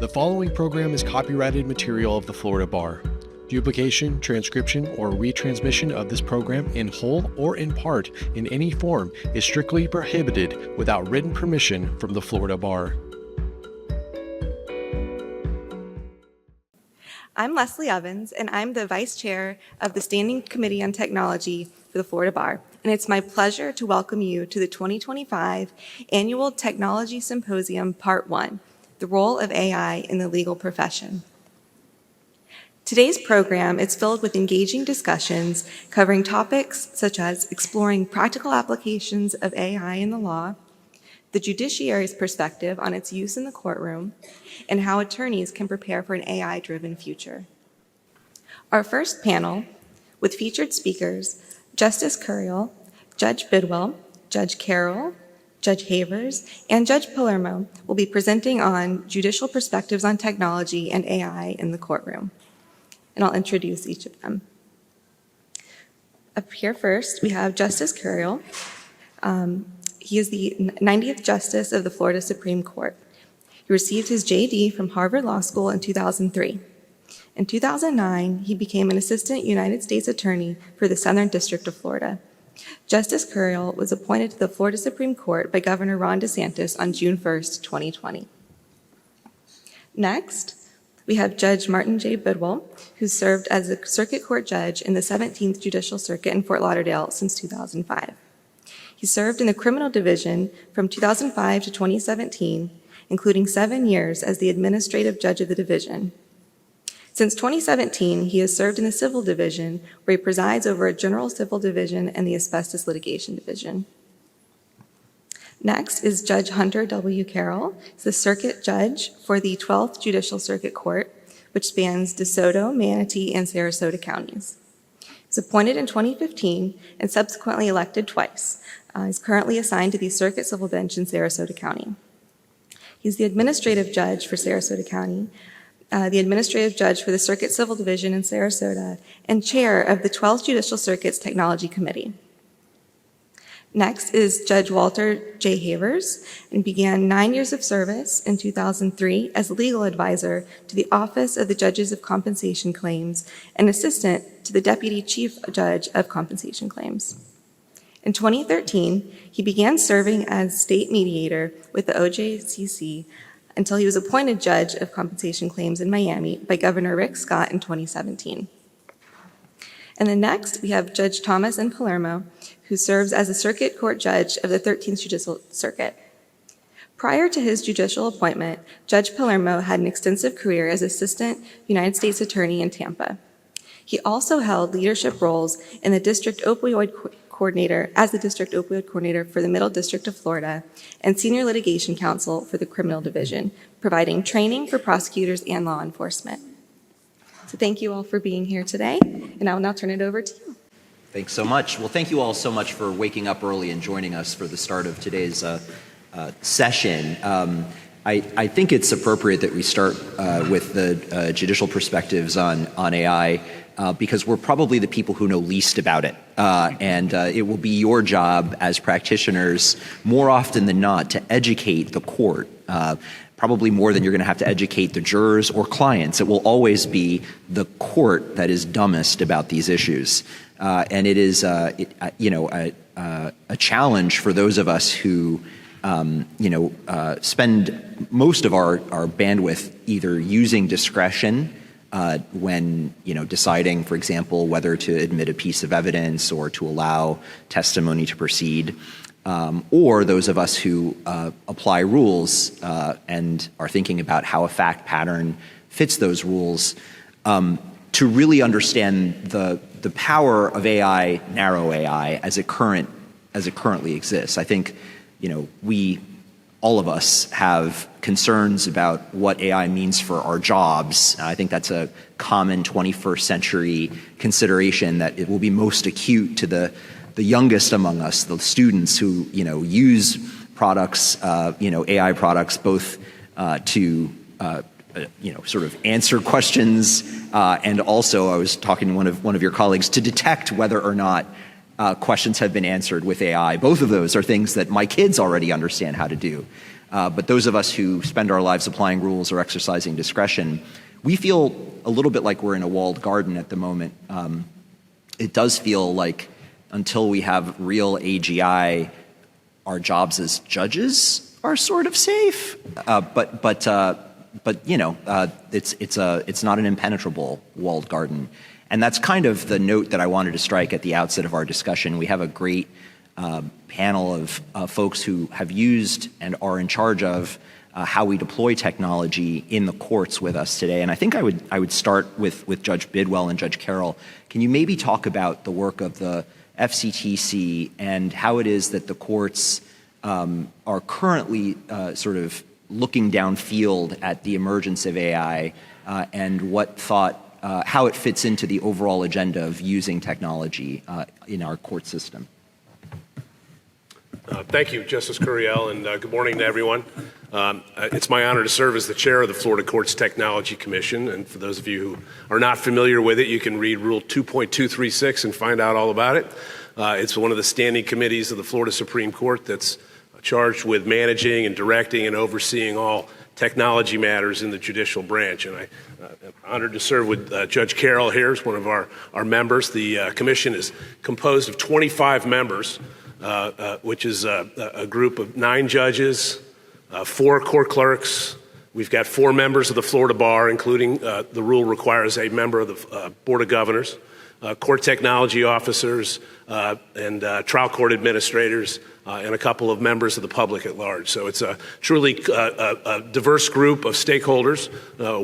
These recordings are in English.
The following program is copyrighted material of the Florida Bar. Duplication, transcription, or retransmission of this program in whole or in part in any form is strictly prohibited without written permission from the Florida Bar. I'm Leslie Evans, and I'm the Vice Chair of the Standing Committee on Technology for the Florida Bar. And it's my pleasure to welcome you to the 2025 Annual Technology Symposium, Part 1, The Role of AI in the Legal Profession. Today's program is filled with engaging discussions covering topics such as exploring practical applications of AI in the law, the judiciary's perspective on its use in the courtroom, and how attorneys can prepare for an AI-driven future. Our first panel, with featured speakers, Justice Couriel, Judge Bidwill, Judge Carroll, Judge Havers, and Judge Palermo, will be presenting on judicial perspectives on technology and AI in the courtroom. And I'll introduce each of them. Up here first, we have Justice Couriel. He is the 90th Justice of the Florida Supreme Court. He received his JD from Harvard Law School in 2003. In 2009, he became an Assistant United States Attorney for the Southern District of Florida. Justice Couriel was appointed to the Florida Supreme Court by Governor Ron DeSantis on June 1st, 2020. Next, we have Judge Martin J. Bidwill, who served as a Circuit Court Judge in the 17th Judicial Circuit in Fort Lauderdale since 2005. He served in the Criminal Division from 2005 to 2017, including 7 years as the Administrative Judge of the Division. Since 2017, he has served in the Civil Division, where he presides over a General Civil Division and the Asbestos Litigation Division. Next is Judge Hunter W. Carroll, the Circuit Judge for the 12th Judicial Circuit Court, which spans DeSoto, Manatee, and Sarasota counties. He was appointed in 2015 and subsequently elected twice. He's currently assigned to the Circuit Civil Bench in Sarasota County. He's the Administrative Judge for Sarasota County, the Administrative Judge for the Circuit Civil Division in Sarasota, and Chair of the 12th Judicial Circuit's Technology Committee. Next is Judge Walter J. Havers, and began 9 years of service in 2003 as legal advisor to the Office of the Judges of Compensation Claims and assistant to the Deputy Chief Judge of Compensation Claims. In 2013, he began serving as state mediator with the OJCC until he was appointed Judge of Compensation Claims in Miami by Governor Rick Scott in 2017. And then next, we have Judge Thomas N. Palermo, who serves as a Circuit Court Judge of the 13th Judicial Circuit. Prior to his judicial appointment, Judge Palermo had an extensive career as Assistant United States Attorney in Tampa. He also held leadership roles in the District Opioid Coordinator as the District Opioid Coordinator for the Middle District of Florida and Senior Litigation Counsel for the Criminal Division, providing training for prosecutors and law enforcement. So thank you all for being here today, and I will now turn it over to you. Thanks so much. Well, thank you all so much for waking up early and joining us for the start of today's session. I think it's appropriate that we start with the judicial perspectives on AI because we're probably the people who know least about it. And it will be your job as practitioners, more often than not, to educate the court. Probably more than you're going to have to educate the jurors or clients. It will always be the court that is dumbest about these issues. And it is, a challenge for those of us who, spend most of our bandwidth either using discretion when, deciding, for example, whether to admit a piece of evidence or to allow testimony to proceed, or those of us who apply rules and are thinking about how a fact pattern fits those rules, to really understand the power of AI, narrow AI, as it currently exists. I think, all of us have concerns about what AI means for our jobs. I think that's a common 21st century consideration, that it will be most acute to the youngest among us, the students who, use products, AI products, both to sort of answer questions, and also I was talking to one of your colleagues to detect whether or not questions have been answered with AI. Both of those are things that my kids already understand how to do. But those of us who spend our lives applying rules or exercising discretion, we feel a little bit like we're in a walled garden at the moment. It does feel like until we have real AGI, our jobs as judges are sort of safe. But you know, it's not an impenetrable walled garden. And that's kind of the note that I wanted to strike at the outset of our discussion. We have a great panel of folks who have used and are in charge of how we deploy technology in the courts with us today. And I think I would start with Judge Bidwill and Judge Carroll. Can you maybe talk about the work of the FCTC and how it is that the courts are currently sort of looking downfield at the emergence of AI and how it fits into the overall agenda of using technology in our court system? Thank you, Justice Couriel, and good morning to everyone. It's my honor to serve as the chair of the Florida Courts Technology Commission, and for those of you who are not familiar with it, you can read Rule 2.236 and find out all about it. It's one of the standing committees of the Florida Supreme Court that's charged with managing and directing and overseeing all technology matters in the judicial branch, and I'm honored to serve with Judge Carroll here as one of our members. The commission is composed of 25 members, which is a group of 9 judges, 4 court clerks. We've got 4 members of the Florida Bar, including the rule requires a member of the Board of Governors, court technology officers, and trial court administrators, and a couple of members of the public at large. So it's a truly a diverse group of stakeholders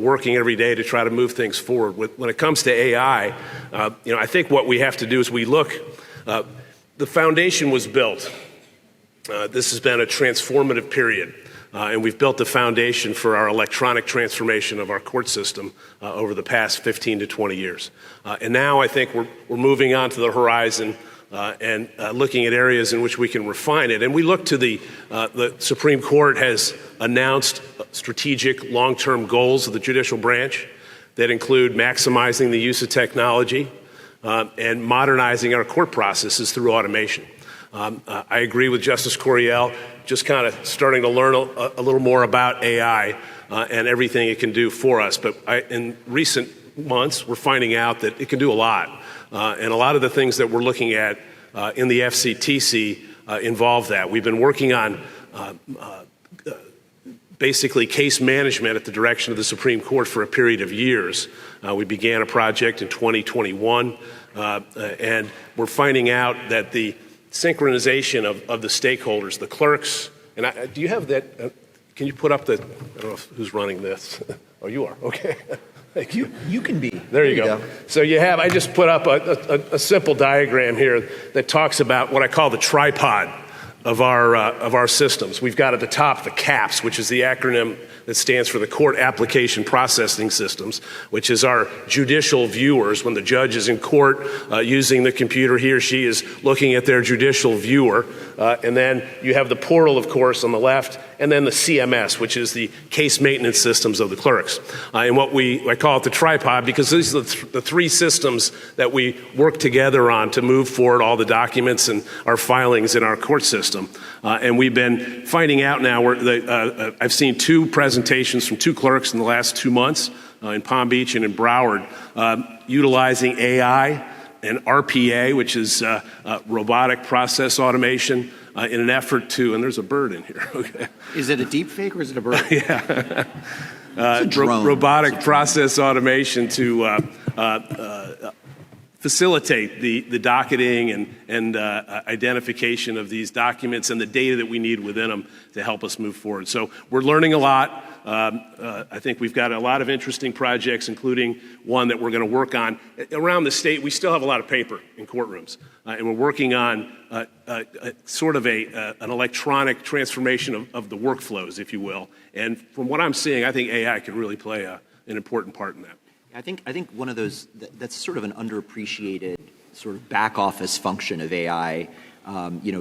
working every day to try to move things forward. When it comes to AI, I think what we have to do is we look. The foundation was built. This has been a transformative period, and we've built the foundation for our electronic transformation of our court system over the past 15 to 20 years. And now I think we're moving on to the horizon and looking at areas in which we can refine it. And we look to the Supreme Court has announced strategic long-term goals of the judicial branch that include maximizing the use of technology, and modernizing our court processes through automation. I agree with Justice Couriel, just kind of starting to learn a little more about AI and everything it can do for us. But in recent months, we're finding out that it can do a lot. And a lot of the things that we're looking at in the FCTC involve that. We've been working on basically case management at the direction of the Supreme Court for a period of years. We began a project in 2021, and we're finding out that the synchronization of the stakeholders, the clerks, and do you have that? Can you put up the, I don't know who's running this. Oh, you are, okay. Thank you. You can be. There you go. So I just put up a simple diagram here that talks about what I call the tripod of our systems. We've got at the top the CAPS, which is the acronym that stands for the Court Application Processing Systems, which is our judicial viewers. When the judge is in court using the computer, he or she is looking at their judicial viewer. And then you have the portal, of course, on the left, and then the CMS, which is the case maintenance systems of the clerks. And I call it the tripod because these are the 3 systems that we work together on to move forward all the documents and our filings in our court system. And we've been finding out now, I've seen 2 presentations from 2 clerks in the last 2 months in Palm Beach and in Broward, utilizing AI and RPA, which is robotic process automation, in an effort to, and there's a bird in here. Okay. Is it a deep fake or is it a bird? Yeah. It's a drone. Robotic process automation to facilitate the docketing and identification of these documents and the data that we need within them to help us move forward. So we're learning a lot. I think we've got a lot of interesting projects, including one that we're going to work on. Around the state, we still have a lot of paper in courtrooms, and we're working on sort of an electronic transformation of the workflows, if you will. And from what I'm seeing, I think AI can really play an important part in that. I think one of those, that's sort of an underappreciated sort of back office function of AI.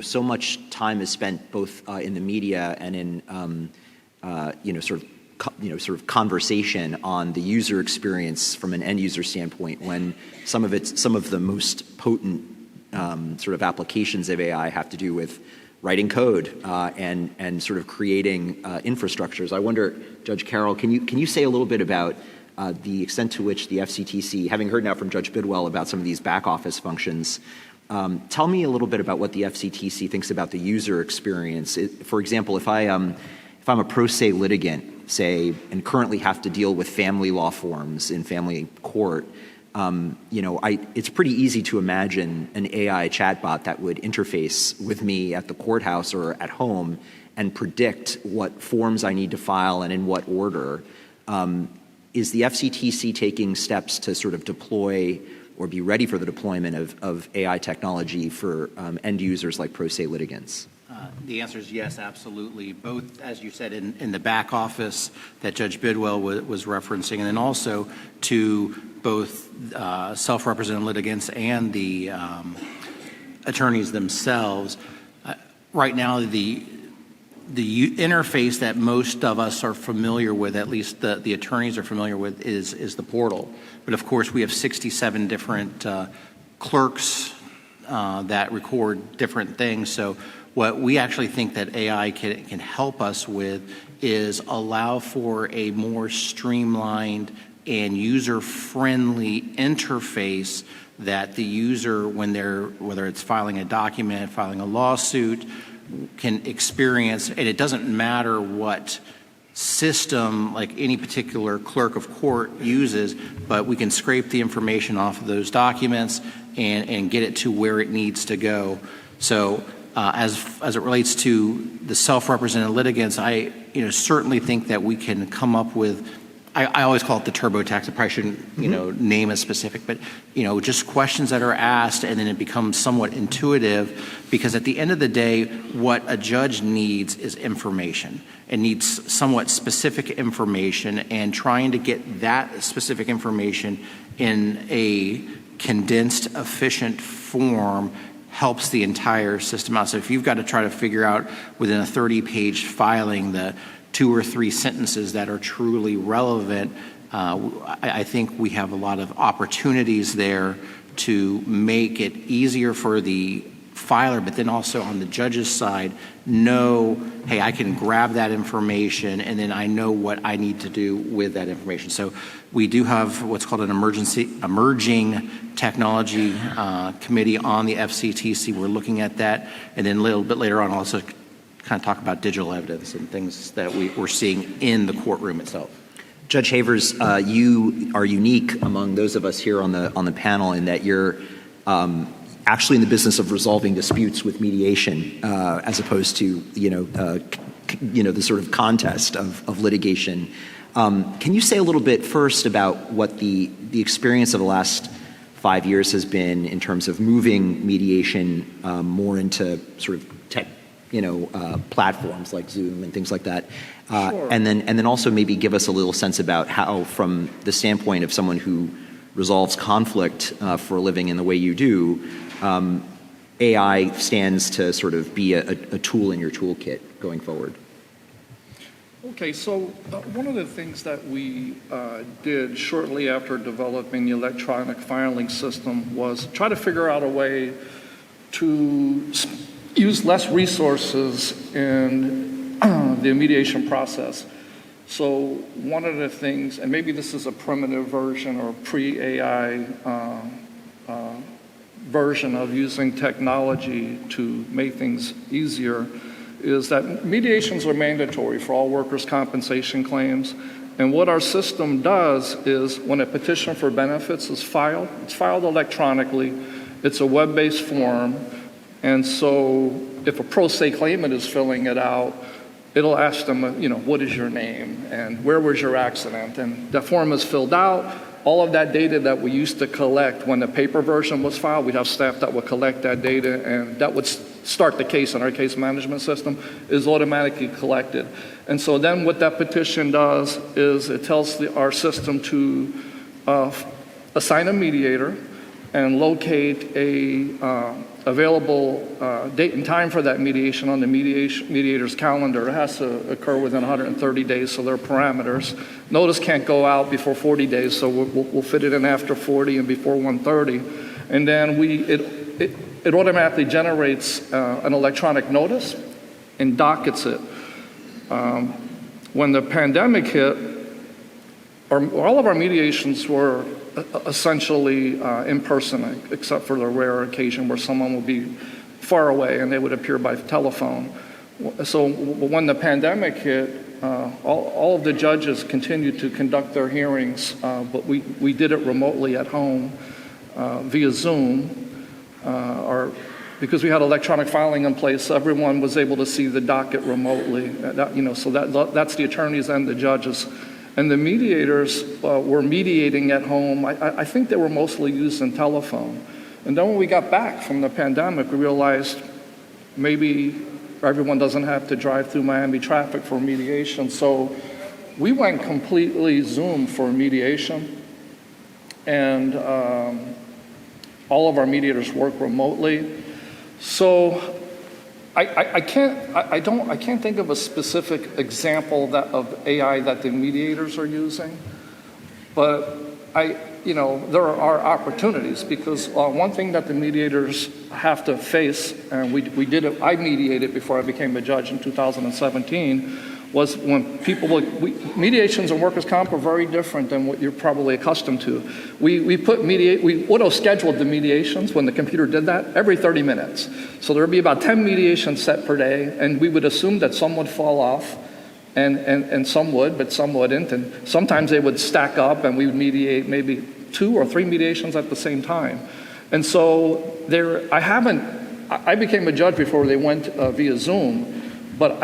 So much time is spent both in the media and in sort of conversation on the user experience from an end user standpoint, when some of the most potent sort of applications of AI have to do with writing code and sort of creating infrastructures. I wonder, Judge Carroll, can you say a little bit about the extent to which the FCTC, having heard now from Judge Bidwill about some of these back office functions, tell me a little bit about what the FCTC thinks about the user experience. For example, if I'm a pro se litigant, say, and currently have to deal with family law forms in family court, it's pretty easy to imagine an AI chatbot that would interface with me at the courthouse or at home and predict what forms I need to file and in what order. Is the FCTC taking steps to sort of deploy or be ready for the deployment of AI technology for end users like pro se litigants? The answer is yes, absolutely. Both, as you said, in the back office that Judge Bidwill was referencing, and then also to both self-represented litigants and the attorneys themselves. Right now, the interface that most of us are familiar with, at least the attorneys are familiar with, is the portal. But of course, we have 67 different clerks that record different things. So what we actually think that AI can help us with is allow for a more streamlined and user-friendly interface that the user, when whether it's filing a document, filing a lawsuit, can experience. And it doesn't matter what system like any particular clerk of court uses, but we can scrape the information off of those documents and get it to where it needs to go. So as it relates to the self-represented litigants, I certainly think that we can come up with, I always call it the TurboTax. I probably shouldn't name a specific, but just questions that are asked, and then it becomes somewhat intuitive, because at the end of the day, what a judge needs is information. It needs somewhat specific information, and trying to get that specific information in a condensed, efficient form helps the entire system out. So if you've got to try to figure out within a 30-page filing the 2 or 3 sentences that are truly relevant, I think we have a lot of opportunities there to make it easier for the filer, but then also on the judge's side, know, hey, I can grab that information and then I know what I need to do with that information. So we do have what's called an emerging technology committee on the FCTC. We're looking at that, and then a little bit later on also kind of talk about digital evidence and things that we're seeing in the courtroom itself. Judge Havers, you are unique among those of us here on the panel in that you're actually in the business of resolving disputes with mediation, as opposed to the sort of contest of litigation. Can you say a little bit first about what the experience of the last 5 years has been in terms of moving mediation more into sort of tech, platforms like Zoom and things like that, Sure. and then also maybe give us a little sense about how, from the standpoint of someone who resolves conflict for a living in the way you do, AI stands to sort of be a tool in your toolkit going forward. Okay, so one of the things that we did shortly after developing the electronic filing system was try to figure out a way to use less resources in the mediation process. So one of the things, and maybe this is a primitive version or pre-AI version of using technology to make things easier, is that mediations are mandatory for all workers' compensation claims. And what our system does is when a petition for benefits is filed, it's filed electronically, it's a web-based form, and so if a pro se claimant is filling it out, it'll ask them, what is your name and where was your accident? And the form is filled out. All of that data that we used to collect when the paper version was filed, we'd have staff that would collect that data, and that would start the case in our case management system, is automatically collected. And so then what that petition does is it tells our system to assign a mediator and locate a available date and time for that mediation on the mediator's calendar. It has to occur within 130 days, so there are parameters. Notice can't go out before 40 days, so we'll fit it in after 40 and before 130. And then it automatically generates an electronic notice and dockets it. When the pandemic hit, all of our mediations were essentially in person, except for the rare occasion where someone would be far away and they would appear by telephone. So when the pandemic hit, all of the judges continued to conduct their hearings, but we did it remotely at home via Zoom, because we had electronic filing in place. Everyone was able to see the docket remotely. So that's the attorneys and the judges. And the mediators were mediating at home. I think they were mostly using telephone. And then when we got back from the pandemic, we realized maybe everyone doesn't have to drive through Miami traffic for mediation. So we went completely Zoom for mediation. And all of our mediators work remotely. So I can't think of a specific example of AI that the mediators are using, but there are opportunities, because one thing that the mediators have to face, and we did it, I mediated before I became a judge in 2017, was when mediations and workers' comp are very different than what you're probably accustomed to. We auto-scheduled the mediations when the computer did that every 30 minutes. So there would be about 10 mediations set per day, and we would assume that some would fall off, and some would, but some wouldn't. And sometimes they would stack up, and we would mediate maybe 2 or 3 mediations at the same time. And so I became a judge before they went via Zoom. But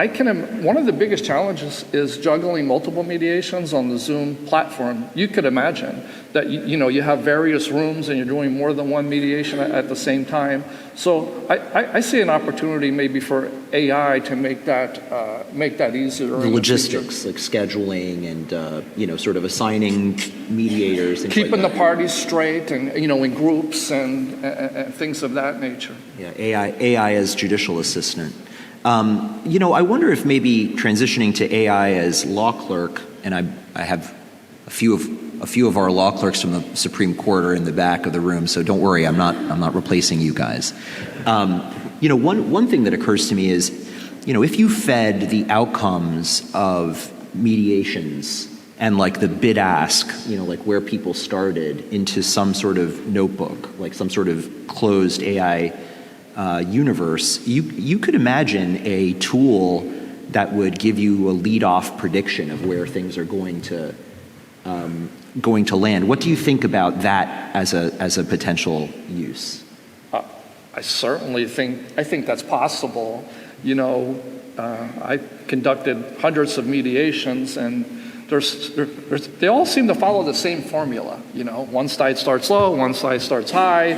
one of the biggest challenges is juggling multiple mediations on the Zoom platform. You could imagine that you have various rooms and you're doing more than one mediation at the same time. So I see an opportunity maybe for AI to make that easier. The logistics, like scheduling and sort of assigning mediators, keeping the parties straight, and in groups and things of that nature. Yeah, AI as judicial assistant. I wonder if maybe transitioning to AI as law clerk, and I have a few of our law clerks from the Supreme Court are in the back of the room, so don't worry, I'm not replacing you guys. One thing that occurs to me is, if you fed the outcomes of mediations and like the bid ask, like where people started, into some sort of notebook, like some sort of closed AI universe, you could imagine a tool that would give you a lead-off prediction of where things are going to land. What do you think about that as a potential use? I certainly think that's possible. I conducted hundreds of mediations, and they all seem to follow the same formula. One side starts low, one side starts high.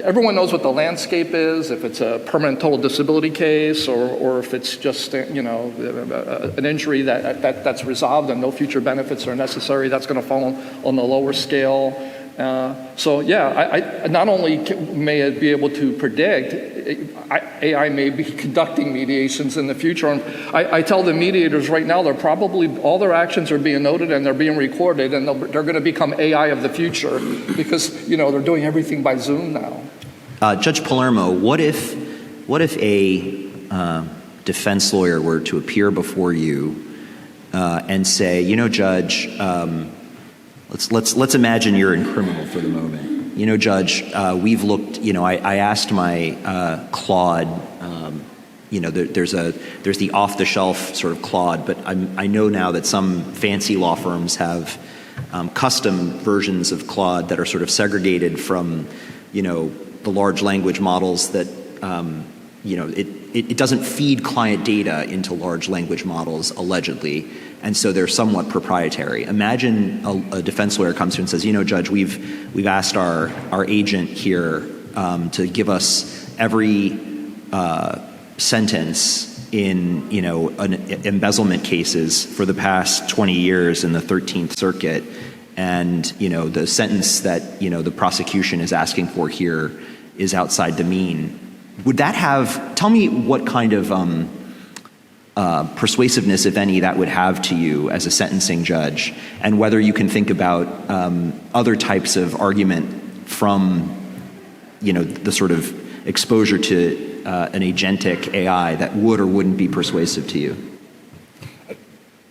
Everyone knows what the landscape is, if it's a permanent total disability case or if it's just an injury that's resolved and no future benefits are necessary. That's going to fall on the lower scale. I not only may it be able to predict, AI may be conducting mediations in the future. And I tell the mediators right now, they're probably, all their actions are being noted and they're being recorded, and they're going to become AI of the future because, they're doing everything by Zoom now. Judge Palermo, what if a defense lawyer were to appear before you and say, Judge, let's imagine you're in criminal for the moment. Judge, we've looked, I asked my Claude, there's the off-the-shelf sort of Claude, but I know now that some fancy law firms have custom versions of Claude that are sort of segregated from, the large language models that, it doesn't feed client data into large language models, allegedly, and so they're somewhat proprietary. Imagine a defense lawyer comes to you and says, Judge, we've asked our agent here to give us every sentence in, embezzlement cases for the past 20 years in the 13th Circuit, and, the sentence that, the prosecution is asking for here is outside the mean. Would that tell me what kind of persuasiveness, if any, that would have to you as a sentencing judge, and whether you can think about other types of argument from the sort of exposure to an agentic AI that would or wouldn't be persuasive to you?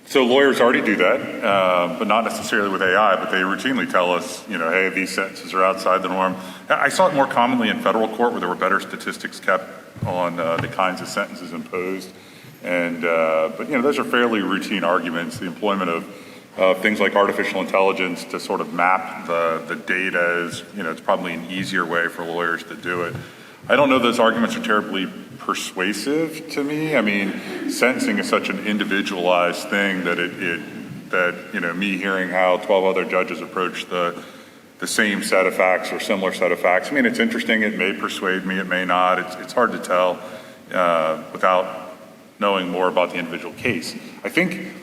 So lawyers already do that, but not necessarily with AI, but they routinely tell us, hey, these sentences are outside the norm. I saw it more commonly in federal court where there were better statistics kept on the kinds of sentences imposed. But those are fairly routine arguments. The employment of things like artificial intelligence to sort of map the data is, it's probably an easier way for lawyers to do it. I don't know those arguments are terribly persuasive to me. I mean, sentencing is such an individualized thing that me hearing how 12 other judges approach the same set of facts or similar set of facts. I mean, it's interesting. It may persuade me. It may not. It's hard to tell without knowing more about the individual case. I think.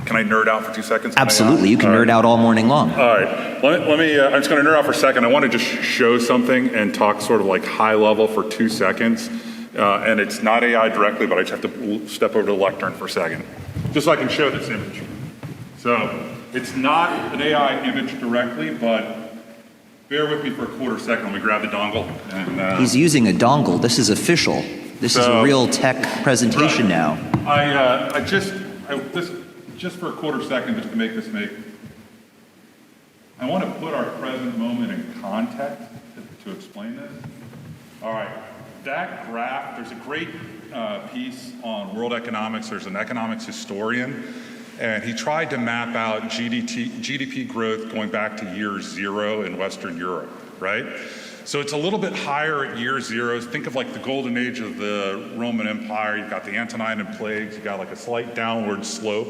Can I nerd out for 2 seconds? Absolutely. You can nerd out all morning long. All right. Let me I'm just going to nerd out for a second. I want to just show something and talk sort of like high level for 2 seconds. And it's not AI directly, but I just have to step over to the lectern for a second, just so I can show this image. So it's not an AI image directly, but bear with me for a quarter second. Let me grab the dongle. And, He's using a dongle. This is official. This is a real tech presentation now. Just for a quarter second, just to make this I want to put our present moment in context to explain this. All right, that graph, there's a great piece on world economics. There's an economics historian, and he tried to map out GDP growth going back to year 0 in Western Europe, right? So it's a little bit higher at year 0. Think of like the golden age of the Roman Empire. You've got the Antonine plagues. You've got like a slight downward slope.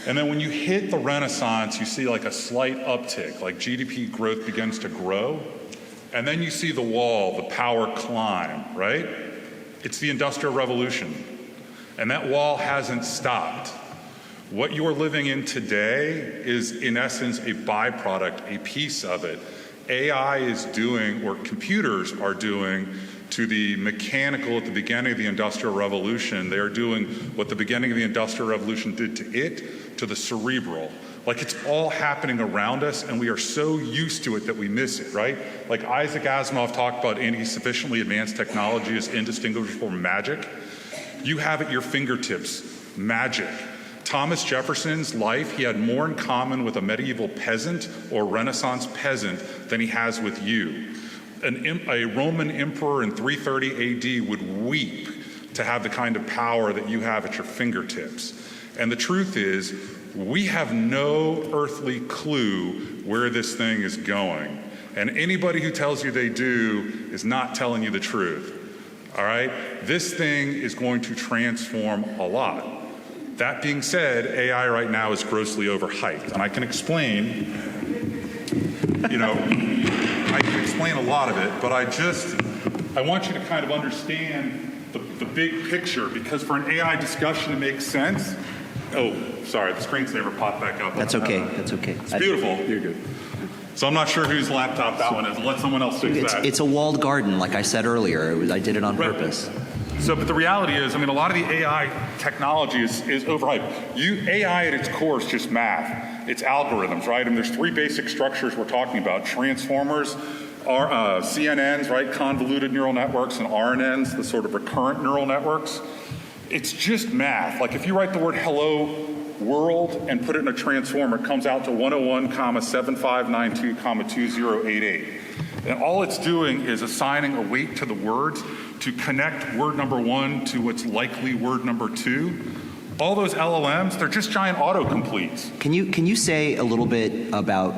And then when you hit the Renaissance, you see like a slight uptick, like GDP growth begins to grow. And then you see the wall, the power climb, right? It's the Industrial Revolution. And that wall hasn't stopped. What you are living in today is, in essence, a byproduct, a piece of it. AI is doing, or computers are doing, to the mechanical at the beginning of the Industrial Revolution. They are doing what the beginning of the Industrial Revolution did to it, to the cerebral. Like, it's all happening around us, and we are so used to it that we miss it, right? Like Isaac Asimov talked about any sufficiently advanced technology is indistinguishable from magic. You have at your fingertips magic. Thomas Jefferson's life, he had more in common with a medieval peasant or Renaissance peasant than he has with you. A Roman emperor in 330 AD would weep to have the kind of power that you have at your fingertips. And the truth is, we have no earthly clue where this thing is going. And anybody who tells you they do is not telling you the truth. All right? This thing is going to transform a lot. That being said, AI right now is grossly overhyped. And I can explain, I can explain a lot of it, but I want you to kind of understand the big picture, because for an AI discussion to make sense, oh, sorry, the screensaver popped back up. That's okay, that's okay. It's beautiful. You're good. So I'm not sure whose laptop that one is. I'll let someone else fix that. It's a walled garden, like I said earlier. I did it on purpose. So, but the reality is, a lot of the AI technology is overhyped. AI at its core is just math. It's algorithms, right? There's 3 basic structures we're talking about. Transformers, CNNs, right? Convoluted neural networks, and RNNs, the sort of recurrent neural networks. It's just math. Like if you write the word hello world and put it in a transformer, it comes out to 101,7592,2088. And all it's doing is assigning a weight to the words to connect word number 1 to what's likely word number 2. All those LLMs, they're just giant autocompletes. Can you say a little bit about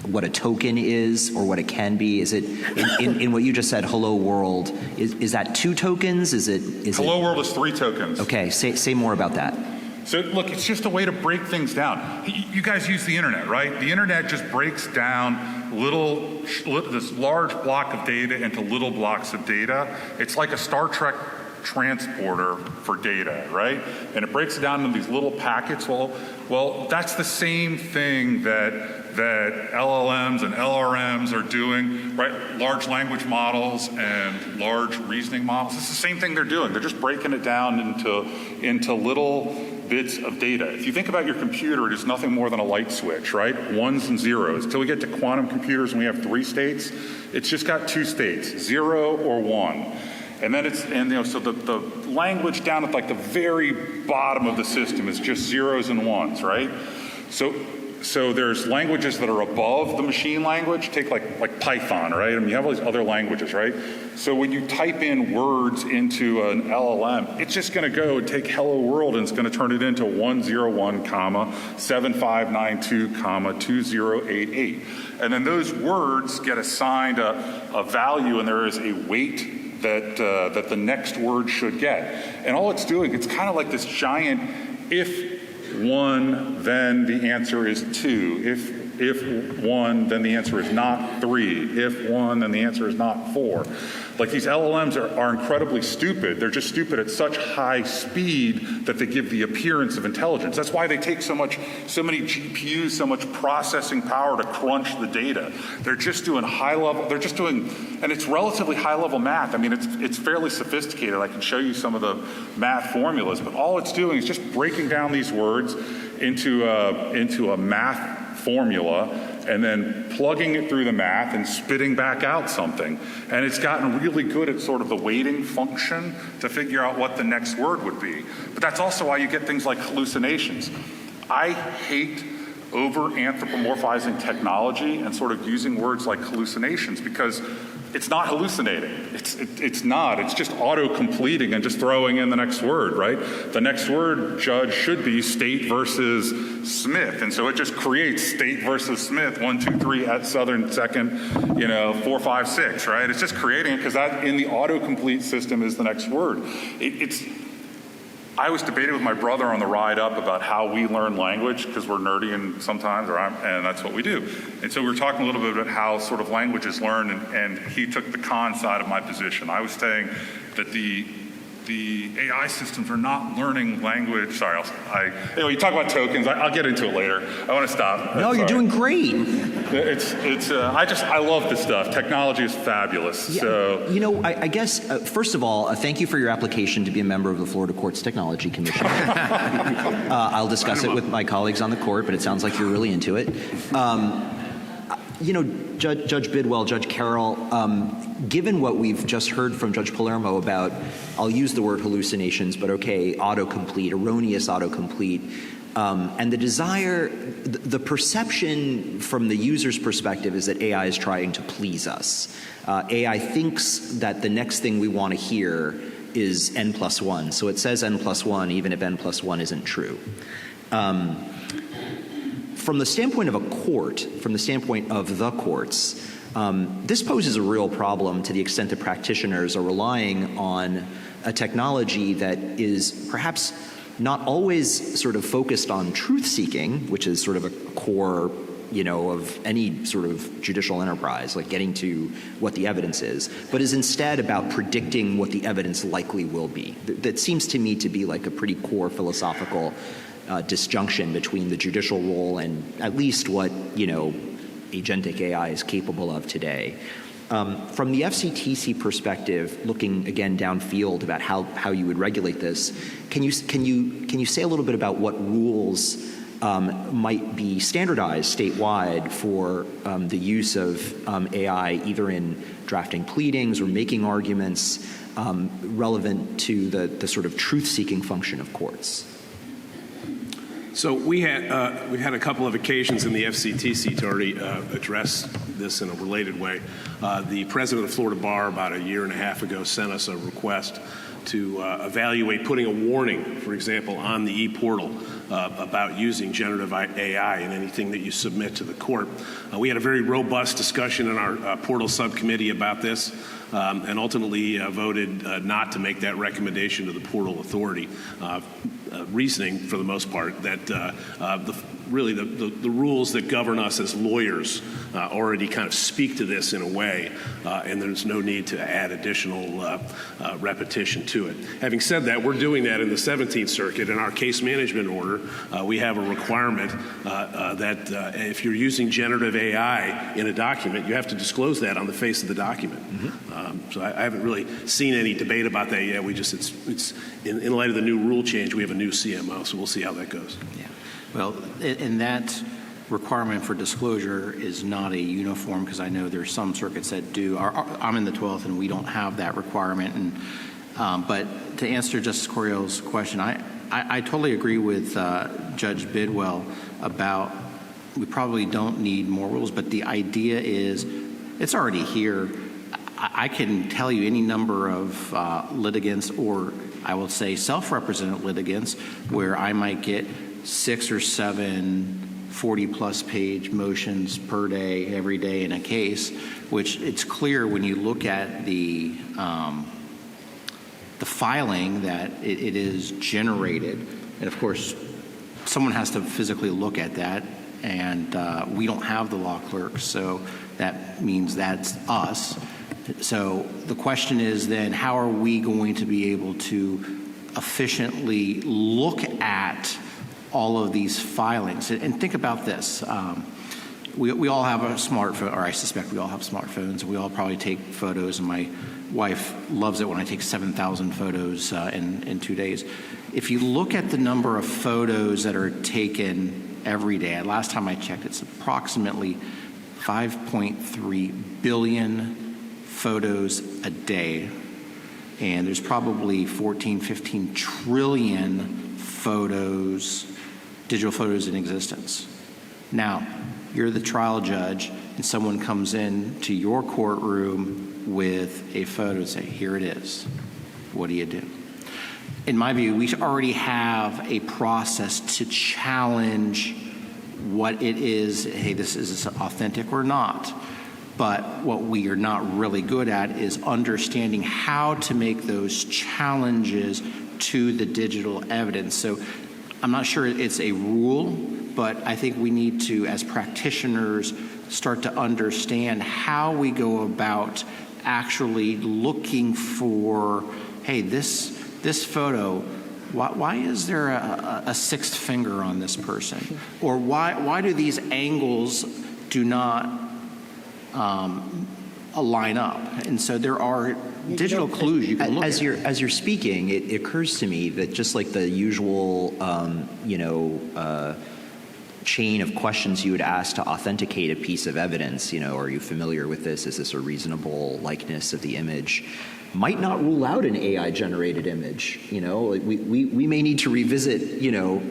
what a token is, or what it can be? Is it in what you just said, hello world? Is that 2 tokens? Is Hello world is 3 tokens. Okay, say more about that. So look, it's just a way to break things down. You guys use the internet, right? The internet just breaks down this large block of data into little blocks of data. It's like a Star Trek transporter for data, right? And it breaks it down into these little packets. Well, that's the same thing that LLMs and LRMs are doing, right? Large language models and large reasoning models. It's the same thing they're doing. They're just breaking it down into little bits of data. If you think about your computer, it is nothing more than a light switch, right? Ones and zeros. Until we get to quantum computers and we have 3 states, it's just got 2 states, 0 or 1. And then so the language down at like the very bottom of the system is just zeros and ones, right? So there's languages that are above the machine language. Take like Python, right? I mean, you have all these other languages, right? So when you type in words into an LLM, it's just going to go and take hello world and it's going to turn it into 101, 7592, 2088. And then those words get assigned a value, and there is a weight that the next word should get. And all it's doing, it's kind of like this giant if 1, then the answer is 2. If 1, then the answer is not 3. If 1, then the answer is not 4. Like, these LLMs are incredibly stupid. They're just stupid at such high speed that they give the appearance of intelligence. That's why they take so many GPUs, so much processing power to crunch the data. They're just doing and it's relatively high level math. I mean, it's fairly sophisticated. I can show you some of the math formulas, but all it's doing is just breaking down these words into a math formula and then plugging it through the math and spitting back out something. And it's gotten really good at sort of the weighting function to figure out what the next word would be. But that's also why you get things like hallucinations. I hate over-anthropomorphizing technology and sort of using words like hallucinations, because it's not hallucinating. It's not. It's just auto-completing and just throwing in the next word, right? The next word, Judge, should be State versus Smith. And so it just creates State versus Smith, 1, 2, 3 at Southern Second, 4, 5, 6, right? It's just creating it because that in the auto-complete system is the next word. I was debating with my brother on the ride up about how we learn language, because we're nerdy and sometimes, and that's what we do. And so we were talking a little bit about how sort of language is learned, and he took the con side of my position. I was saying that the AI systems are not learning language. Sorry, anyway, you talk about tokens. I'll get into it later. I want to stop. No, you're doing great. I love this stuff. Technology is fabulous. Yeah, So I guess first of all, thank you for your application to be a member of the Florida Courts Technology Commission. I'll discuss it with my colleagues on the court, but it sounds like you're really into it. Judge Bidwill, Judge Carroll, given what we've just heard from Judge Palermo about, I'll use the word hallucinations, but okay, autocomplete, erroneous autocomplete, and the perception from the user's perspective is that AI is trying to please us. AI thinks that the next thing we want to hear is n+1, so it says n+1 even if n+1 isn't true. From the standpoint of a court, from the standpoint of the courts, this poses a real problem to the extent that practitioners are relying on a technology that is perhaps not always sort of focused on truth-seeking, which is sort of a core, of any sort of judicial enterprise, like getting to what the evidence is, but is instead about predicting what the evidence likely will be. That seems to me to be like a pretty core philosophical disjunction between the judicial role and at least what, agentic AI is capable of today. From the FCTC perspective, looking again downfield about how you would regulate this, can you say a little bit about what rules might be standardized statewide for the use of AI, either in drafting pleadings or making arguments relevant to the sort of truth-seeking function of courts? So we've had a couple of occasions in the FCTC to already address this in a related way. The president of the Florida Bar about a year and a half ago sent us a request to evaluate putting a warning, for example, on the e-portal about using generative AI in anything that you submit to the court. We had a very robust discussion in our portal subcommittee about this, and ultimately voted not to make that recommendation to the portal authority, reasoning for the most part that really the rules that govern us as lawyers already kind of speak to this in a way, and there's no need to add additional repetition to it. Having said that, we're doing that in the 17th Circuit. In our case management order, we have a requirement that if you're using generative AI in a document, you have to disclose that on the face of the document. So I haven't really seen any debate about that yet. We just, it's in light of the new rule change, we have a new CMO, so we'll see how that goes. Yeah. Well, and that requirement for disclosure is not a uniform, because I know there's some circuits that do. I'm in the 12th, and we don't have that requirement. And but to answer Justice Couriel's question, I totally agree with Judge Bidwill about we probably don't need more rules, but the idea is it's already here. I can tell you any number of litigants, or I will say self-represented litigants, where I might get 6 or 7 40-plus page motions per day, every day in a case, which it's clear when you look at the filing that it is generated. And of course, someone has to physically look at that, and we don't have the law clerks, so that means that's us. So the question is then, how are we going to be able to efficiently look at all of these filings? And think about this. We all have a smartphone, or I suspect we all have smartphones. We all probably take photos, and my wife loves it when I take 7,000 photos in 2 days. If you look at the number of photos that are taken every day, last time I checked, it's approximately 5.3 billion photos a day, and there's probably 15 trillion photos, digital photos in existence. Now, you're the trial judge, and someone comes in to your courtroom with a photo and say, here it is. What do you do? In my view, we already have a process to challenge what it is. Hey, this is authentic or not. But what we are not really good at is understanding how to make those challenges to the digital evidence. So I'm not sure it's a rule, but I think we need to, as practitioners, start to understand how we go about actually looking for, hey, this photo, why is there a sixth finger on this person? Or why do these angles do not line up? And so there are digital clues you can look at. As you're speaking, it occurs to me that just like the usual, chain of questions you would ask to authenticate a piece of evidence, are you familiar with this? Is this a reasonable likeness of the image? Might not rule out an AI-generated image. We may need to revisit,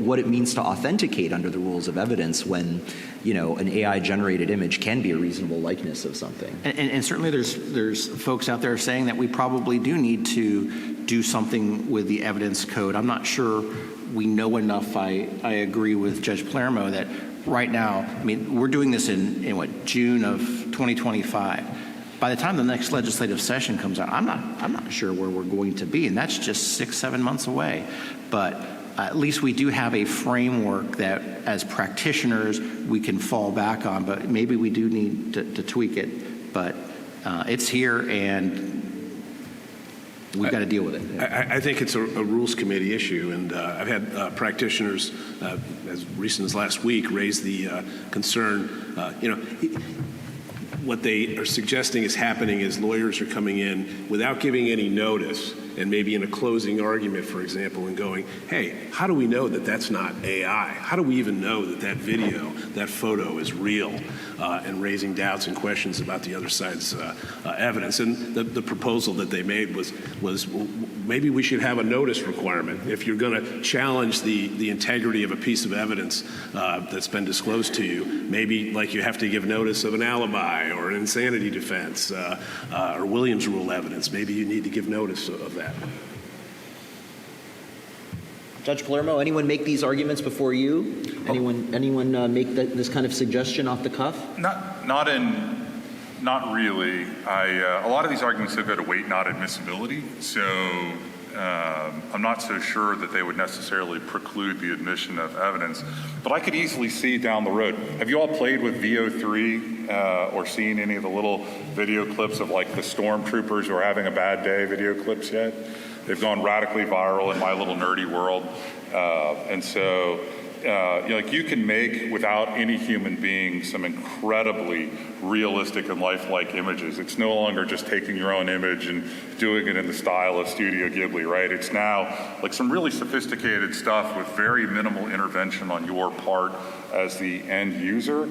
what it means to authenticate under the rules of evidence when, an AI-generated image can be a reasonable likeness of something. And certainly there's folks out there saying that we probably do need to do something with the evidence code. I'm not sure we know enough. I agree with Judge Palermo that right now, we're doing this in June of 2025. By the time the next legislative session comes out, I'm not sure where we're going to be, and that's just 6-7 months away. But at least we do have a framework that, as practitioners, we can fall back on. But maybe we do need to tweak it. But it's here, and we've got to deal with it. I think it's a rules committee issue, and I've had practitioners, as recent as last week, raise the concern. What they are suggesting is happening is lawyers are coming in without giving any notice, and maybe in a closing argument, for example, and going, hey, how do we know that that's not AI? How do we even know that that video, that photo is real? And raising doubts and questions about the other side's evidence. And the proposal that they made was maybe we should have a notice requirement. If you're going to challenge the integrity of a piece of evidence that's been disclosed to you, maybe like you have to give notice of an alibi or an insanity defense or Williams rule evidence. Maybe you need to give notice of that. Judge Palermo, anyone make these arguments before you? Anyone make this kind of suggestion off the cuff? Not really. A lot of these arguments have got a weight, not admissibility. So I'm not so sure that they would necessarily preclude the admission of evidence. But I could easily see down the road. Have you all played with VO3 or seen any of the little video clips of like the stormtroopers who are having a bad day video clips yet? They've gone radically viral in my little nerdy world. And so like you can make, without any human being, some incredibly realistic and lifelike images. It's no longer just taking your own image and doing it in the style of Studio Ghibli, right? It's now like some really sophisticated stuff with very minimal intervention on your part as the end user.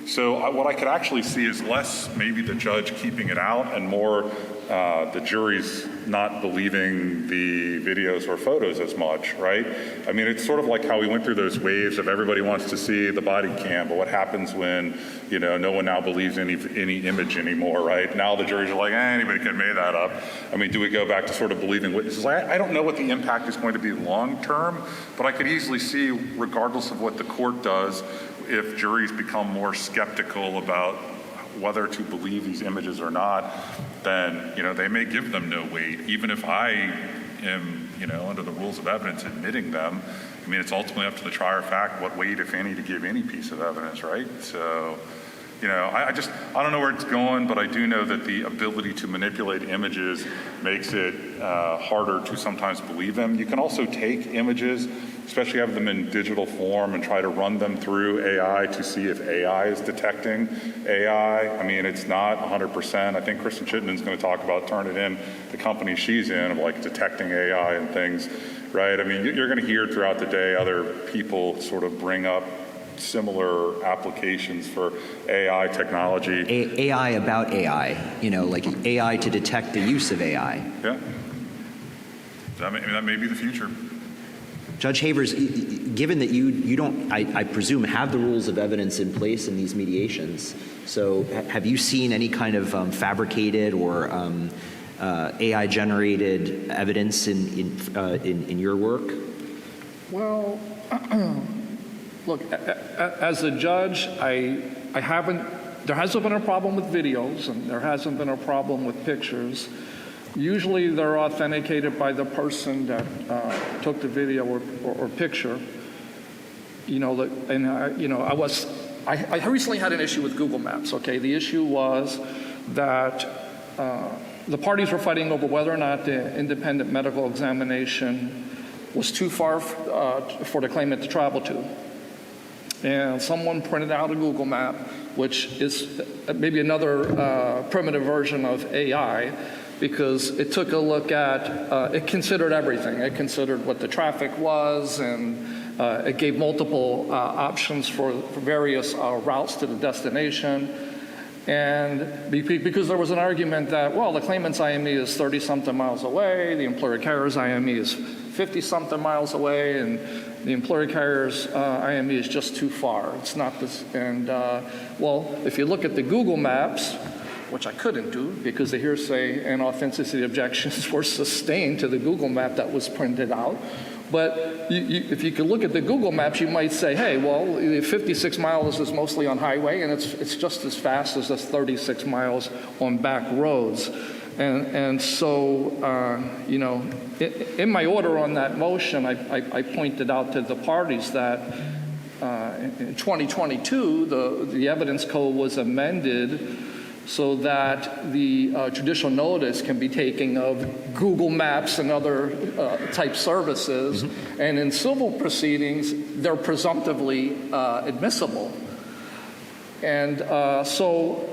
So what I could actually see is less maybe the judge keeping it out and more the jury's not believing the videos or photos as much, right? I mean, it's sort of like how we went through those waves of everybody wants to see the body cam, but what happens when, you know, no one now believes any image anymore, right? Now the juries are like, anybody could have made that up. I mean, do we go back to sort of believing witnesses? I don't know what the impact is going to be long term, but I could easily see, regardless of what the court does, if juries become more skeptical about whether to believe these images or not, then, you know, they may give them no weight, even if I am, you know, under the rules of evidence admitting them. I mean, it's ultimately up to the trier of fact what weight, if any, to give any piece of evidence, right? So, you know, I don't know where it's going, but I do know that the ability to manipulate images makes it harder to sometimes believe them. You can also take images, especially have them in digital form, and try to run them through AI to see if AI is detecting AI. I mean, it's not 100%. I think Kristen Chittenden's going to talk about Turnitin, the company she's in, of like detecting AI and things, right? I mean, you're going to hear throughout the day other people sort of bring up similar applications for AI technology. AI about AI, you know, like AI to detect the use of AI. Yeah. That may be the future. Judge Havers, given that you don't, I presume, have the rules of evidence in place in these mediations, so have you seen any kind of fabricated or AI-generated evidence in your work? Well, look, as a judge, I haven't, there hasn't been a problem with videos, and there hasn't been a problem with pictures. Usually they're authenticated by the person that took the video or picture. You know, I recently had an issue with Google Maps, okay? The issue was that the parties were fighting over whether or not the independent medical examination was too far for the claimant to travel to. And someone printed out a Google map, which is maybe another primitive version of AI, because it took a look at, it considered everything. It considered what the traffic was, and it gave multiple options for various routes to the destination. And because there was an argument that, well, the claimant's IME is 30-something miles away, the employer carrier's IME is 50-something miles away, and the employer carrier's IME is just too far. It's not this, and well, if you look at the Google Maps, which I couldn't do because the hearsay and authenticity objections were sustained to the Google map that was printed out. But if you could look at the Google Maps, you might say, hey, well, 56 miles is mostly on highway, and it's just as fast as the 36 miles on back roads. And so, you know, in my order on that motion, I pointed out to the parties that in 2022, the evidence code was amended so that the judicial notice can be taken of Google Maps and other type services. Mm-hmm. And in civil proceedings, they're presumptively admissible. And so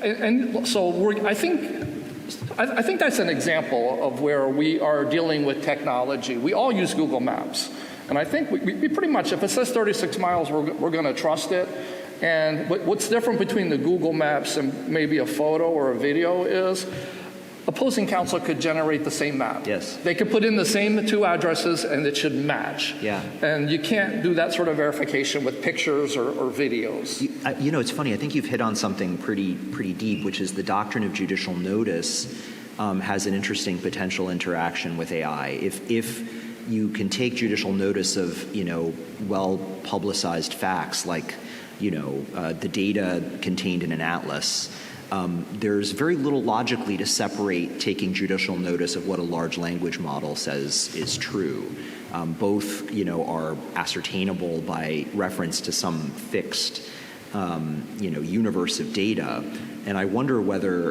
I think that's an example of where we are dealing with technology. We all use Google Maps. And I think we pretty much, if it says 36 miles, we're going to trust it. And what's different between the Google Maps and maybe a photo or a video is opposing counsel could generate the same map. Yes. They could put in the same two addresses and it should match. Yeah. And you can't do that sort of verification with pictures or videos. You know, it's funny. I think you've hit on something pretty deep, which is the doctrine of judicial notice has an interesting potential interaction with AI. If you can take judicial notice of, you know, well-publicized facts like, you know, the data contained in an atlas, there's very little logically to separate taking judicial notice of what a large language model says is true. Both, are ascertainable by reference to some fixed, universe of data. And I wonder whether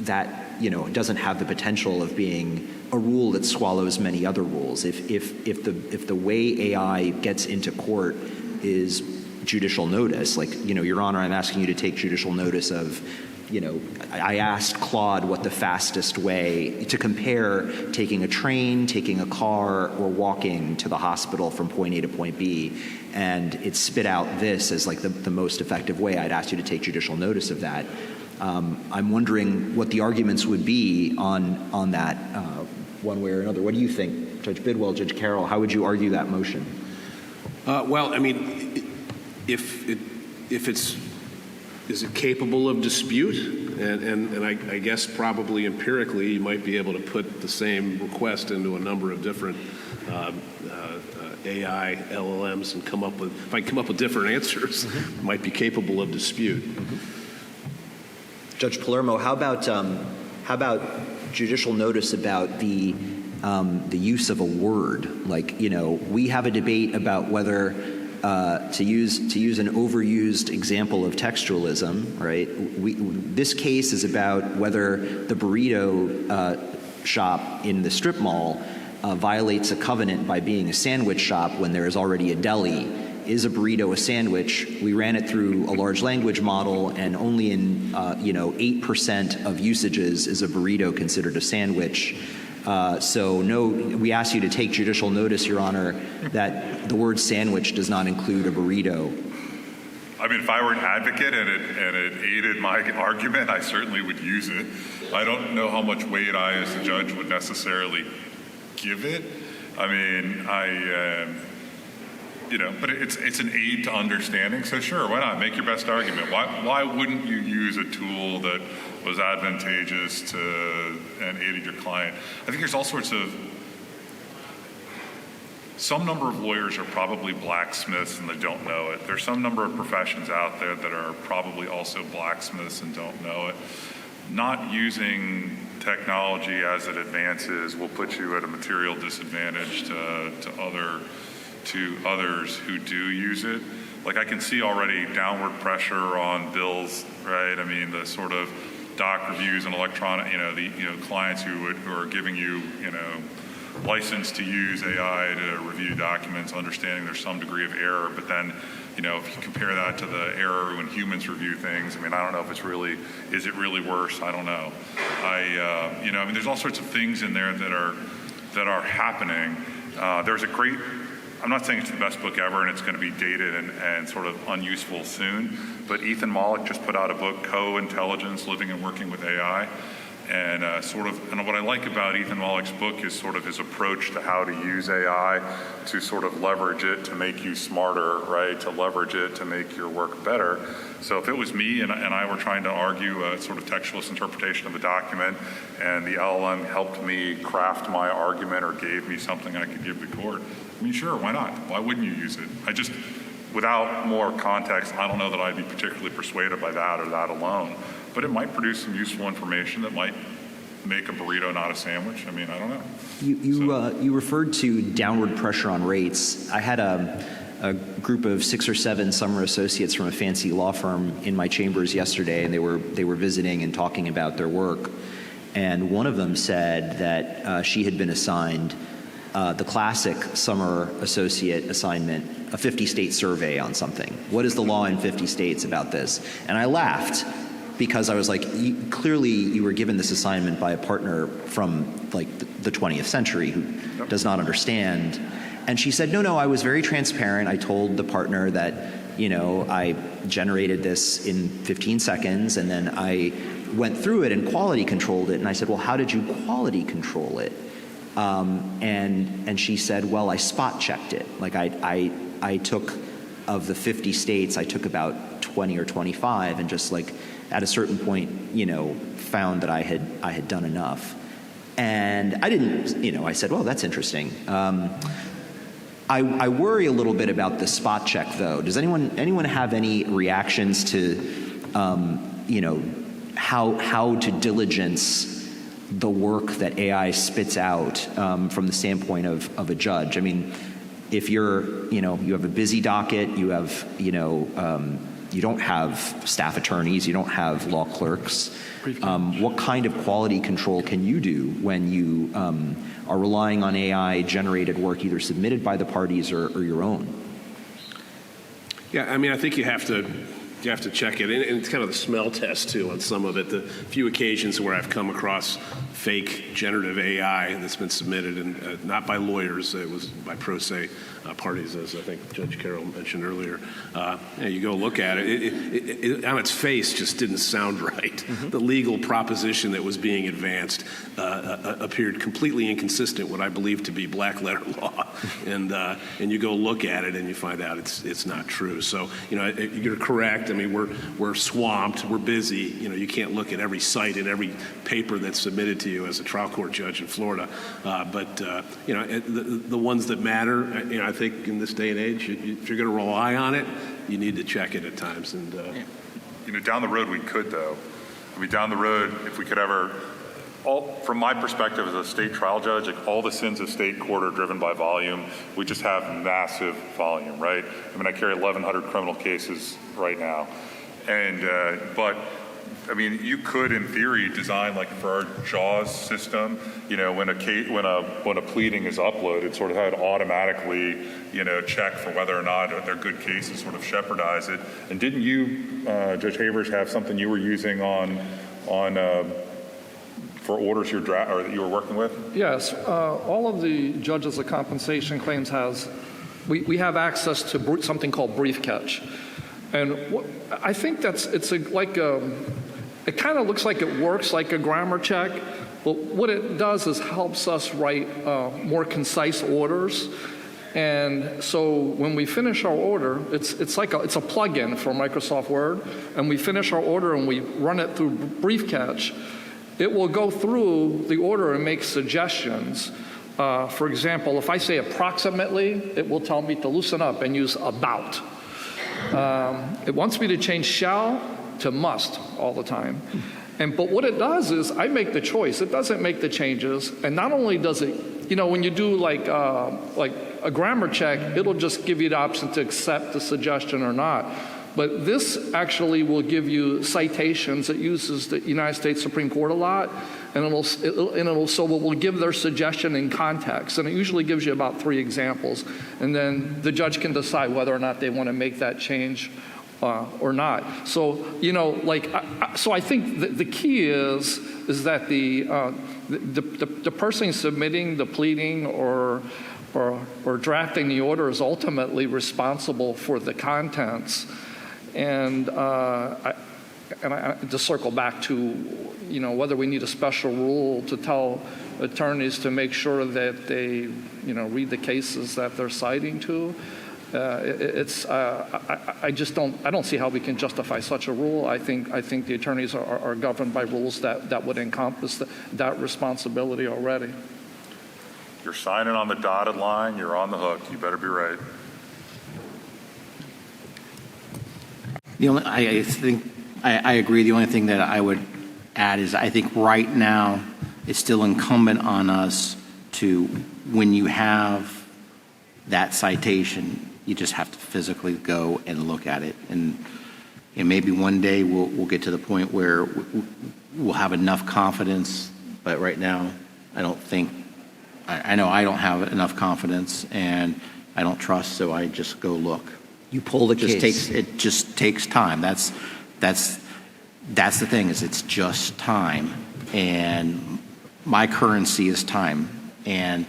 that, doesn't have the potential of being a rule that swallows many other rules. If the way AI gets into court is judicial notice, like, Your Honor, I'm asking you to take judicial notice of, I asked Claude what the fastest way to compare taking a train, taking a car, or walking to the hospital from point A to point B, and it spit out this as like the most effective way. I'd ask you to take judicial notice of that. I'm wondering what the arguments would be on that one way or another. What do you think, Judge Bidwill, Judge Carroll? How would you argue that motion? Well, I mean, is it capable of dispute? And I guess probably empirically you might be able to put the same request into a number of different AI LLMs and come up with different answers. It might be capable of dispute. Judge Palermo, how about judicial notice about the use of a word? Like, we have a debate about whether to use an overused example of textualism, right? This case is about whether the burrito shop in the strip mall violates a covenant by being a sandwich shop when there is already a deli. Is a burrito a sandwich? We ran it through a large language model, and only in 8% of usages is a burrito considered a sandwich. So no, we ask you to take judicial notice, Your Honor, that the word sandwich does not include a burrito. I mean, if I were an advocate and it aided my argument, I certainly would use it. I don't know how much weight I, as a judge, would necessarily give it. I mean, but it's an aid to understanding. So sure, why not? Make your best argument. Why wouldn't you use a tool that was advantageous to and aided your client? I think there's all sorts of. Some number of lawyers are probably blacksmiths and they don't know it. There's some number of professions out there that are probably also blacksmiths and don't know it. Not using technology as it advances will put you at a material disadvantage to others who do use it. Like, I can see already downward pressure on bills, right? I mean, the sort of doc reviews and electronic, clients who are giving you, license to use AI to review documents, understanding there's some degree of error, but then, if you compare that to the error when humans review things, I mean, I don't know if is it really worse? I don't know. There's all sorts of things in there that are happening. There's a great, I'm not saying it's the best book ever and it's going to be dated and sort of unuseful soon, but Ethan Mollick just put out a book, Co-Intelligence, Living and Working with AI. And and what I like about Ethan Mollick's book is sort of his approach to how to use AI to sort of leverage it to make you smarter, right? To leverage it to make your work better. So if it was me and I were trying to argue a sort of textualist interpretation of a document and the LLM helped me craft my argument or gave me something I could give the court, I mean, sure, why not? Why wouldn't you use it? Without more context, I don't know that I'd be particularly persuaded by that or that alone. But it might produce some useful information that might make a burrito not a sandwich. I mean, I don't know. You referred to downward pressure on rates. I had a group of 6 or 7 summer associates from a fancy law firm in my chambers yesterday, and they were visiting and talking about their work. And one of them said that she had been assigned the classic summer associate assignment, a 50-state survey on something. What is the law in 50 states about this? And I laughed because I was like, clearly you were given this assignment by a partner from like the 20th century who does not understand. And she said, no, I was very transparent. I told the partner that, I generated this in 15 seconds and then I went through it and quality controlled it. And I said, well, how did you quality control it? And she said, well, I spot checked it. Like I took, of the 50 states, I took about 20 or 25 and just like at a certain point, found that I had done enough. And I didn't, I said, well, that's interesting. I worry a little bit about the spot check though. Does anyone have any reactions to, how to diligence the work that AI spits out from the standpoint of a judge. I mean, if you're, you have a busy docket, you have, you don't have staff attorneys, you don't have law clerks. What kind of quality control can you do when you are relying on AI-generated work either submitted by the parties or your own? Yeah, I mean, I think you have to check it, and it's kind of the smell test too on some of it. The few occasions where I've come across fake generative AI that's been submitted, and not by lawyers, it was by pro se parties, as I think Judge Carroll mentioned earlier. You go look at it, it on its face just didn't sound right. Mm-hmm. The legal proposition that was being advanced appeared completely inconsistent with what I believe to be black letter law, and you go look at it and you find out it's not true. So you're correct. I mean, we're swamped, we're busy. You can't look at every site and every paper that's submitted to you as a trial court judge in Florida. But the ones that matter, I think in this day and age, if you're going to rely on it, you need to check it at times. And down the road we could, though. I mean, down the road, if we could ever, from my perspective as a state trial judge, like all the sins of state court are driven by volume. We just have massive volume, right? I mean, I carry 1,100 criminal cases right now, and but I mean, you could, in theory, design like for our JAWS system. When a pleading is uploaded, sort of how it automatically, check for whether or not they're good cases, sort of shepherdize it. And didn't you, Judge Havers, have something you were using on for orders that you were working with? Yes, all of the judges of compensation claims we have access to something called brief catch, and I think it kind of looks like it works like a grammar check, but what it does is helps us write more concise orders. And so when we finish our order, it's a plug-in for Microsoft Word, and we finish our order and we run it through brief catch. It will go through the order and make suggestions. For example, if I say approximately, it will tell me to loosen up and use about. It wants me to change shall to must all the time. But what it does is I make the choice. It doesn't make the changes. And not only does it, when you do like a grammar check, it'll just give you the option to accept the suggestion or not. But this actually will give you citations. It uses the United States Supreme Court a lot, and it will give their suggestion in context. And it usually gives you about 3 examples. And then the judge can decide whether or not they want to make that change or not. So, so I think the key is that the person submitting the pleading or drafting the order is ultimately responsible for the contents. And to circle back to, whether we need a special rule to tell attorneys to make sure that they, read the cases that they're citing to. I don't see how we can justify such a rule. I think the attorneys are governed by rules that would encompass that responsibility already. You're signing on the dotted line, you're on the hook. You better be right. I agree. The only thing that I would add is I think right now it's still incumbent on us to, when you have that citation, you just have to physically go and look at it. And maybe one day we'll get to the point where we'll have enough confidence, but right now I don't think, I know I don't have enough confidence and I don't trust, so I just go look. You pull the case. It just takes time. That's the thing, is it's just time. And my currency is time. And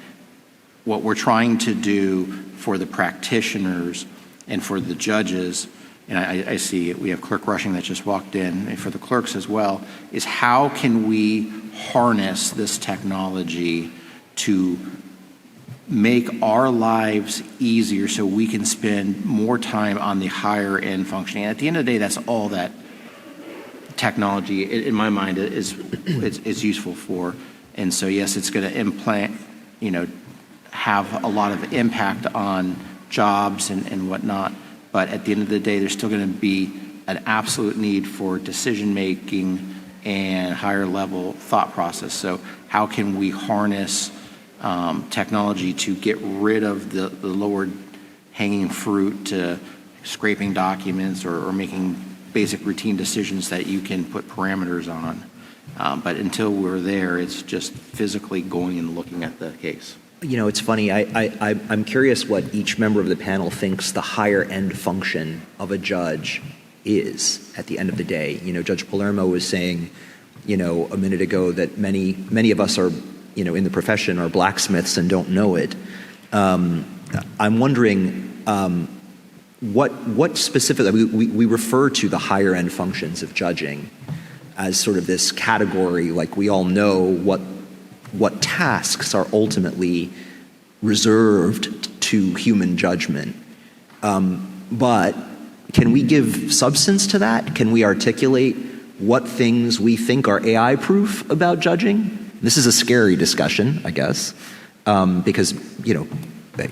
what we're trying to do for the practitioners and for the judges, and I see we have Clerk Rushing that just walked in, and for the clerks as well, is how can we harness this technology to make our lives easier so we can spend more time on the higher end functioning. And at the end of the day, that's all that technology, in my mind, is useful for. And so, yes, it's going to have a lot of impact on jobs and whatnot. But at the end of the day, there's still going to be an absolute need for decision making and higher level thought process. So how can we harness technology to get rid of the lower hanging fruit to scraping documents or making basic routine decisions that you can put parameters on. But until we're there, it's just physically going and looking at the case. You know, it's funny. I'm curious what each member of the panel thinks the higher end function of a judge is at the end of the day. You know, Judge Palermo was saying, you know, a minute ago that many of us are, you know, in the profession are blacksmiths and don't know it. I'm wondering what specifically we refer to the higher end functions of judging as sort of this category, like we all know what tasks are ultimately reserved to human judgment. But can we give substance to that? Can we articulate what things we think are AI proof about judging? This is a scary discussion, I guess, because, you know,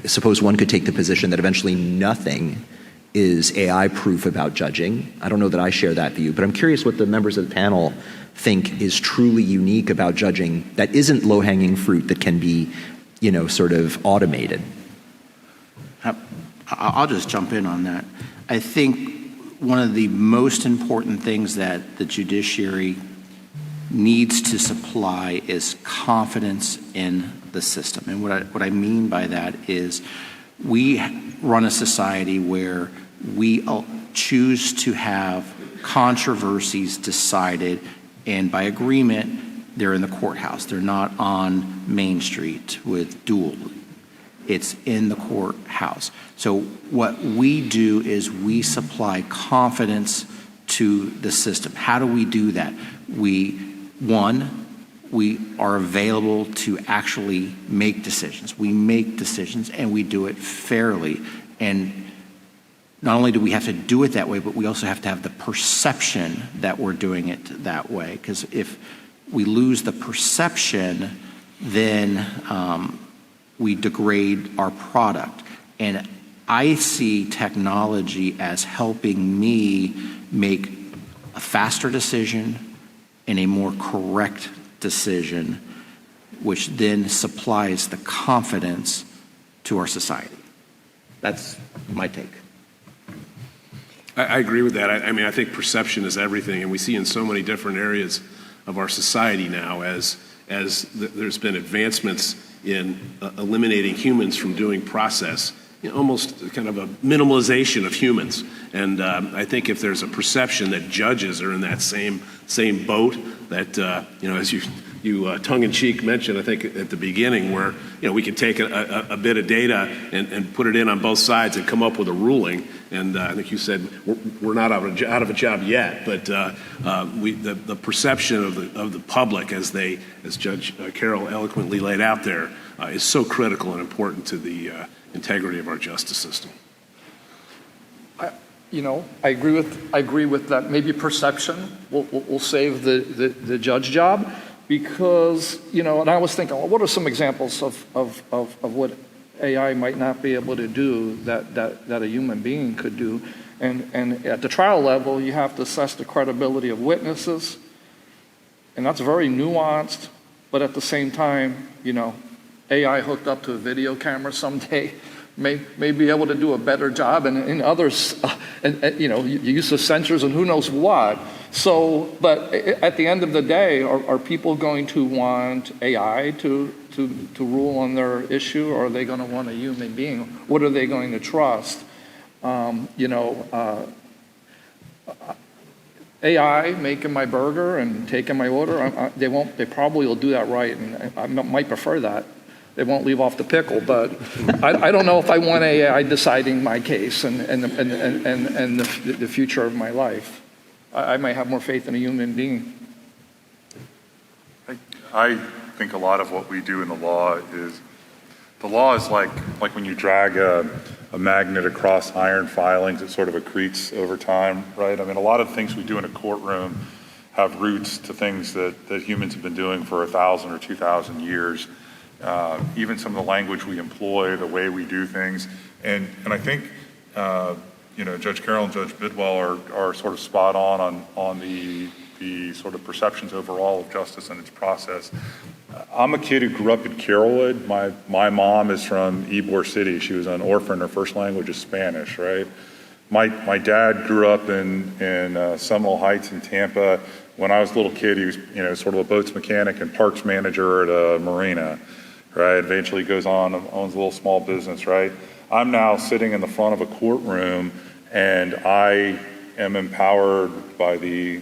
suppose one could take the position that eventually nothing is AI proof about judging. I don't know that I share that view, but I'm curious what the members of the panel think is truly unique about judging that isn't low-hanging fruit that can be, you know, sort of automated. I'll just jump in on that. I think one of the most important things that the judiciary needs to supply is confidence in the system. And what I mean by that is we run a society where we choose to have controversies decided, and by agreement, they're in the courthouse. They're not on Main Street with duel. It's in the courthouse. So what we do is we supply confidence to the system. How do we do that? We are available to actually make decisions. We make decisions and we do it fairly. And not only do we have to do it that way, but we also have to have the perception that we're doing it that way. Because if we lose the perception, then we degrade our product. And I see technology as helping me make a faster decision and a more correct decision, which then supplies the confidence to our society. That's my take. I agree with that. I mean, I think perception is everything, and we see in so many different areas of our society now as there's been advancements in eliminating humans from doing process, you know, almost kind of a minimalization of humans. And I think if there's a perception that judges are in that same boat, that you know, as you tongue-in-cheek mentioned, I think at the beginning, where, you know, we can take a bit of data and put it in on both sides and come up with a ruling. And I think you said we're not out of a job yet, but the perception of the public as Judge Carroll eloquently laid out there is so critical and important to the integrity of our justice system. I agree with that. Maybe perception will save the judge job, because, you know, and I was thinking, well, what are some examples of what AI might not be able to do that a human being could do? And at the trial level, you have to assess the credibility of witnesses, and that's very nuanced. But at the same time, you know, AI hooked up to a video camera someday may be able to do a better job, and in others, you know, use of censors and who knows what. So, but at the end of the day, are people going to want AI to rule on their issue, or are they going to want a human being? What are they going to trust? AI making my burger and taking my order, they probably will do that right, and I might prefer that. They won't leave off the pickle, but I don't know if I want AI deciding my case and the future of my life. I might have more faith in a human being. I think a lot of what we do in the law is like when you drag a magnet across iron filings, it sort of accretes over time, right? I mean, a lot of things we do in a courtroom have roots to things that humans have been doing for 1,000 or 2,000 years. Even some of the language we employ, the way we do things. And I think, you know, Judge Carroll and Judge Bidwill are sort of spot on the the sort of perceptions overall of justice and its process. I'm a kid who grew up in Carrollwood. My mom is from Ybor City. She was an orphan. Her first language is Spanish, right? My dad grew up in Seminole Heights in Tampa. When I was a little kid, he was, sort of a boats mechanic and parks manager at a marina, right? Eventually goes on, owns a little small business, right? I'm now sitting in the front of a courtroom, and I am empowered by the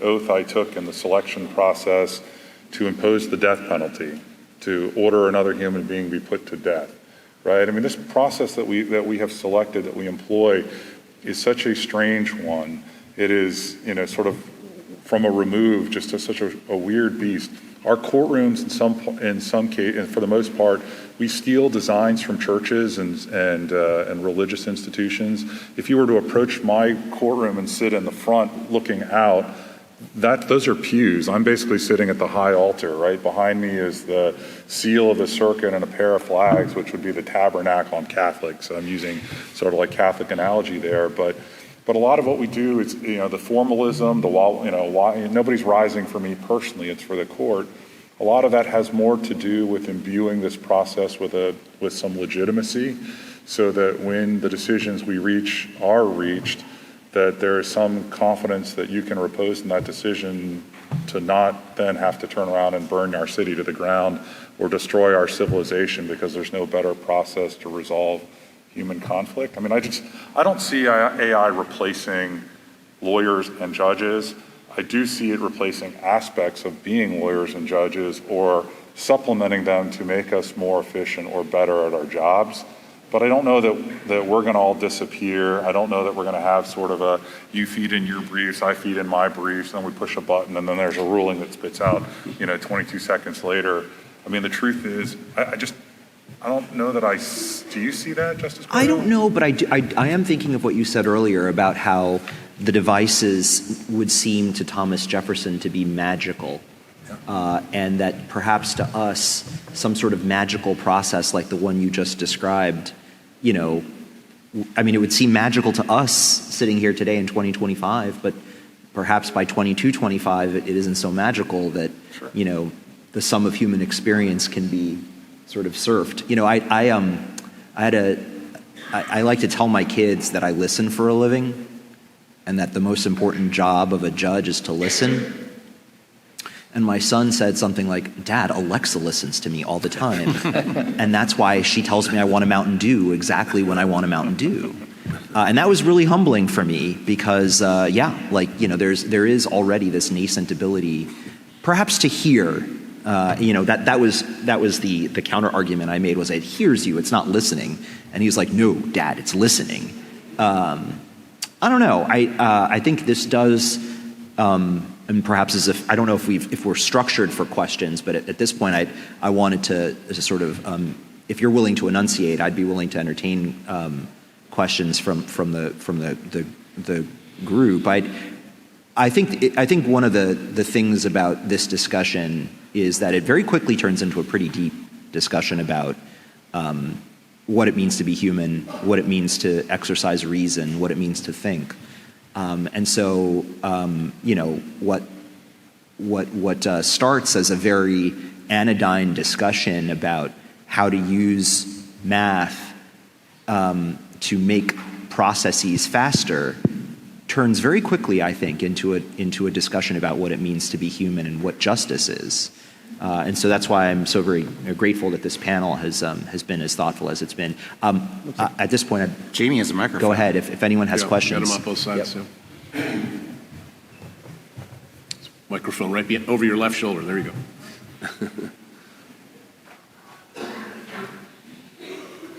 oath I took in the selection process to impose the death penalty, to order another human being be put to death, right? I mean, this process that we have selected, that we employ, is such a strange one. It is, sort of from a remove, just such a weird beast. Our courtrooms, in some case, and for the most part, we steal designs from churches and religious institutions. If you were to approach my courtroom and sit in the front looking out, those are pews. I'm basically sitting at the high altar. Right behind me is the seal of the circuit and a pair of flags, which would be the tabernacle. I'm Catholic, so I'm using sort of like Catholic analogy there. But a lot of what we do is, the formalism, nobody's rising for me personally, it's for the court. A lot of that has more to do with imbuing this process with some legitimacy, so that when the decisions we reach are reached, that there is some confidence that you can repose in that decision to not then have to turn around and burn our city to the ground or destroy our civilization because there's no better process to resolve human conflict. I mean, I don't see AI replacing lawyers and judges. I do see it replacing aspects of being lawyers and judges, or supplementing them to make us more efficient or better at our jobs. But I don't know that we're going to all disappear. I don't know that we're going to have sort of a, you feed in your briefs, I feed in my briefs, then we push a button, and then there's a ruling that spits out, 22 seconds later. I mean, the truth is, I don't know that do you see that, Justice Couriel? I don't know, but I am thinking of what you said earlier about how the devices would seem to Thomas Jefferson to be magical. And that perhaps to us, some sort of magical process like the one you just described, it would seem magical to us sitting here today in 2025, but perhaps by 2225, it isn't so magical that, sure, the sum of human experience can be sort of surfed. I like to tell my kids that I listen for a living, and that the most important job of a judge is to listen. And my son said something like, "Dad, Alexa listens to me all the time." And that's why she tells me I want a Mountain Dew exactly when I want a Mountain Dew. And that was really humbling for me because, there is already this nascent ability perhaps to hear. That was the counter argument I made, was it hears you, it's not listening. And he was like, "No, Dad, it's listening." I don't know. I think this does, and perhaps I don't know if we're structured for questions, but at this point, I wanted to sort of, if you're willing to enunciate, I'd be willing to entertain questions from the group. I think one of the things about this discussion is that it very quickly turns into a pretty deep discussion about what it means to be human, what it means to exercise reason, what it means to think. And so, what starts as a very anodyne discussion about how to use math to make processes faster turns very quickly, I think, into a discussion about what it means to be human and what justice is. And so that's why I'm so very grateful that this panel has been as thoughtful as it's been. At this point, Jamie has a microphone. Go ahead if anyone has questions. Got them on both sides. Yep. Yeah. Microphone right over your left shoulder. There you go.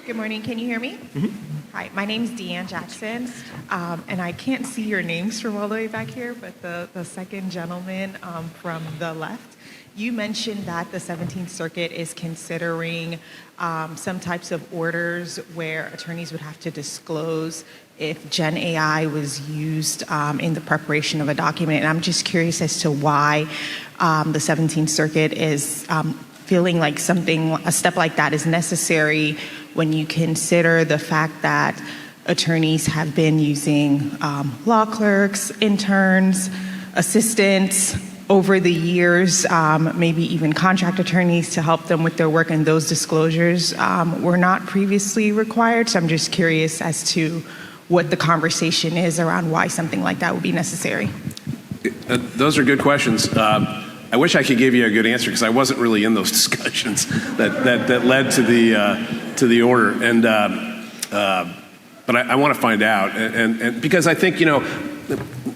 Good morning. Can you hear me? Mm-hmm. Hi, my name's Deanne Jackson, and I can't see your names from all the way back here, but the second gentleman from the left, you mentioned that the 17th Circuit is considering some types of orders where attorneys would have to disclose if Gen AI was used in the preparation of a document. And I'm just curious as to why the 17th Circuit is feeling like a step like that is necessary when you consider the fact that attorneys have been using law clerks, interns, assistants over the years, maybe even contract attorneys to help them with their work, and those disclosures were not previously required. So I'm just curious as to what the conversation is around why something like that would be necessary. Those are good questions. I wish I could give you a good answer because I wasn't really in those discussions that led to the order. And but I want to find out, and because I think,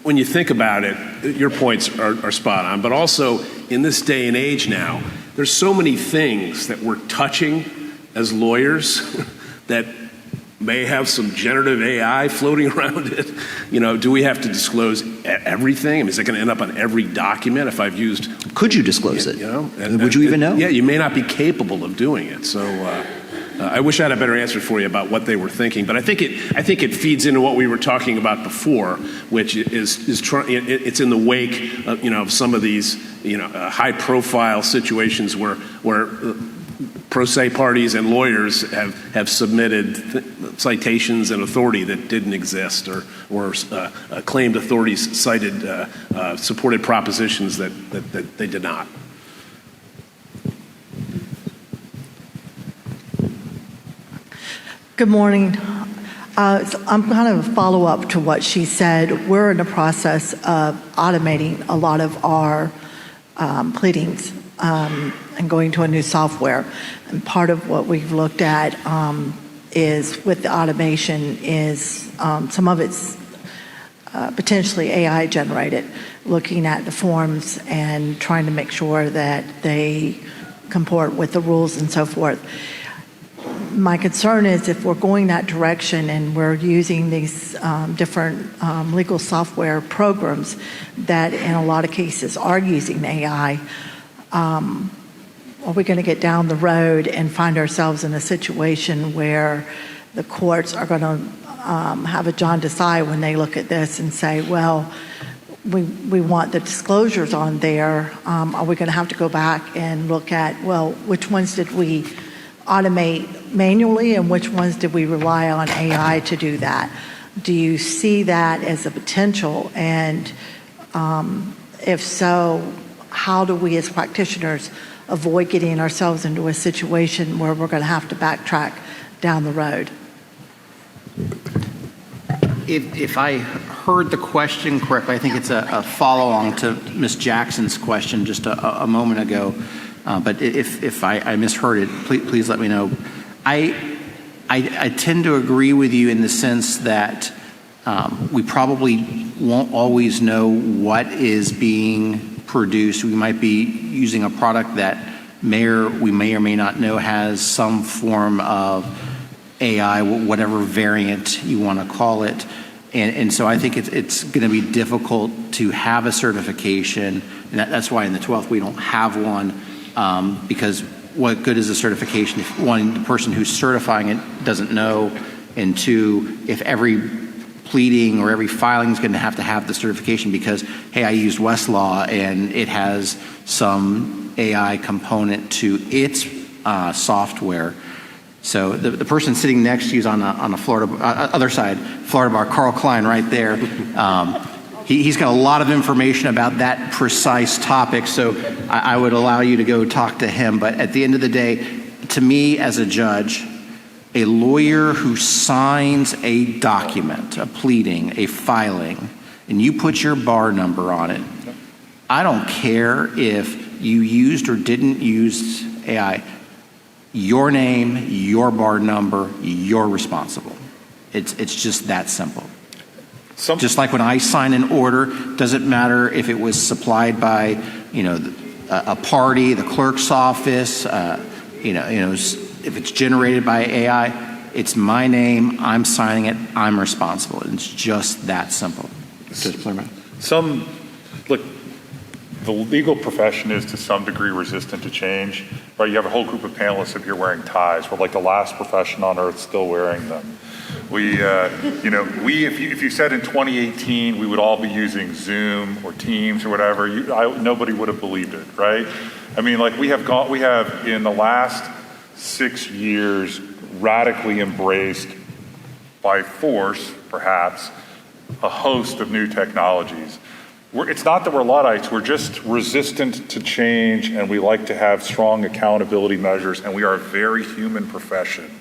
when you think about it, your points are spot on. But also in this day and age now, there's so many things that we're touching as lawyers that may have some generative AI floating around it. Do we have to disclose everything? I mean, is it going to end up on every document if I've used? Could you disclose it? Would you even know? Yeah, you may not be capable of doing it. So I wish I had a better answer for you about what they were thinking. But I think it feeds into what we were talking about before, which it's in the wake of some of these high-profile situations where pro se parties and lawyers have submitted citations and authority that didn't exist, or claimed authorities cited supported propositions that they did not. Good morning. I'm kind of a follow-up to what she said. We're in the process of automating a lot of our pleadings and going to a new software. And part of what we've looked at is with the automation is some of it's potentially AI generated, looking at the forms and trying to make sure that they comport with the rules and so forth. My concern is if we're going that direction and we're using these different legal software programs that in a lot of cases are using AI, are we going to get down the road and find ourselves in a situation where the courts are going to have a John Desai when they look at this and say, well, we want the disclosures on there. Are we going to have to go back and look at, well, which ones did we automate manually and which ones did we rely on AI to do that? Do you see that as a potential? And if so, how do we as practitioners avoid getting ourselves into a situation where we're going to have to backtrack down the road? If I heard the question correctly, I think it's a follow-on to Ms. Jackson's question just a moment ago. But if I misheard it, please let me know. I tend to agree with you in the sense that we probably won't always know what is being produced. We might be using a product that we may or may not know has some form of AI, whatever variant you want to call it. And so I think it's going to be difficult to have a certification. And that's why in the 12th we don't have one, because what good is a certification if, one, the person who's certifying it doesn't know, and two, if every pleading or every filing is going to have the certification because, hey, I used Westlaw and it has some AI component to its software. So the person sitting next to you is on a Florida other side, Florida bar, Carl Klein, right there. He's got a lot of information about that precise topic, so I would allow you to go talk to him. But at the end of the day, to me as a judge, a lawyer who signs a document, a pleading, a filing, and you put your bar number on it, I don't care if you used or didn't use AI. Your name, your bar number, you're responsible. It's just that simple. Just like when I sign an order, doesn't matter if it was supplied by, a party, the clerk's office, if it's generated by AI, it's my name, I'm signing it, I'm responsible. It's just that simple. Look, the legal profession is to some degree resistant to change, right? You have a whole group of panelists up here wearing ties. We're like the last profession on earth still wearing them. If you said in 2018 we would all be using Zoom or Teams or whatever, nobody would have believed it, right? I mean, like we have in the last 6 years radically embraced by force, perhaps, a host of new technologies. It's not that we're Luddites, we're just resistant to change, and we like to have strong accountability measures, and we are a very human profession.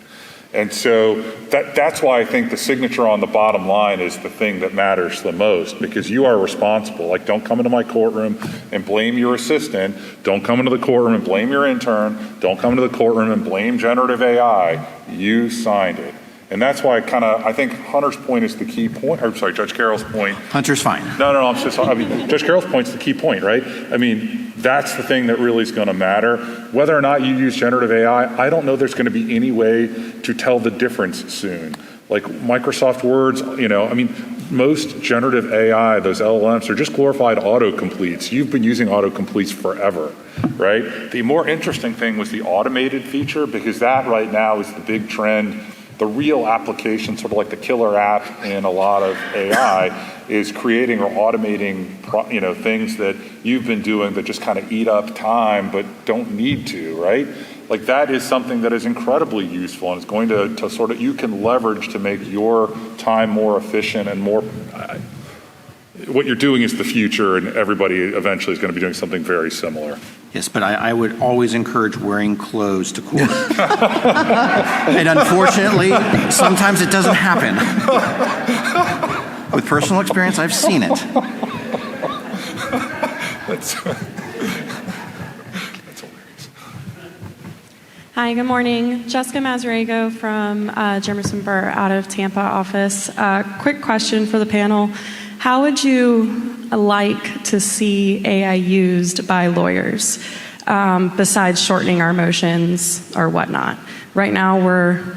And so that's why I think the signature on the bottom line is the thing that matters the most, because you are responsible. Like, don't come into my courtroom and blame your assistant. Don't come into the courtroom and blame your intern. Don't come into the courtroom and blame generative AI. You signed it. And that's why I think Hunter's point is the key point. I'm sorry, Judge Carroll's point. Hunter's fine. No, Judge Carroll's point's the key point, right? I mean, that's the thing that really is going to matter. Whether or not you use generative AI, I don't know there's going to be any way to tell the difference soon. Like Microsoft Words, most generative AI, those LLMs, are just glorified autocompletes. You've been using autocompletes forever, right? The more interesting thing was the automated feature, because that right now is the big trend. The real application, sort of like the killer app in a lot of AI, is creating or automating things that you've been doing that just kind of eat up time but don't need to, right? Like, that is something that is incredibly useful, and it's going to sort of, you can leverage to make your time more efficient and more, what you're doing is the future, and everybody eventually is going to be doing something very similar. Yes, but I would always encourage wearing clothes to court. And unfortunately, sometimes it doesn't happen. With personal experience, I've seen it. That's hilarious. Hi, good morning. Jessica Mazarego from Jemerson Burr out of Tampa office. Quick question for the panel. How would you like to see AI used by lawyers besides shortening our motions or whatnot? Right now we're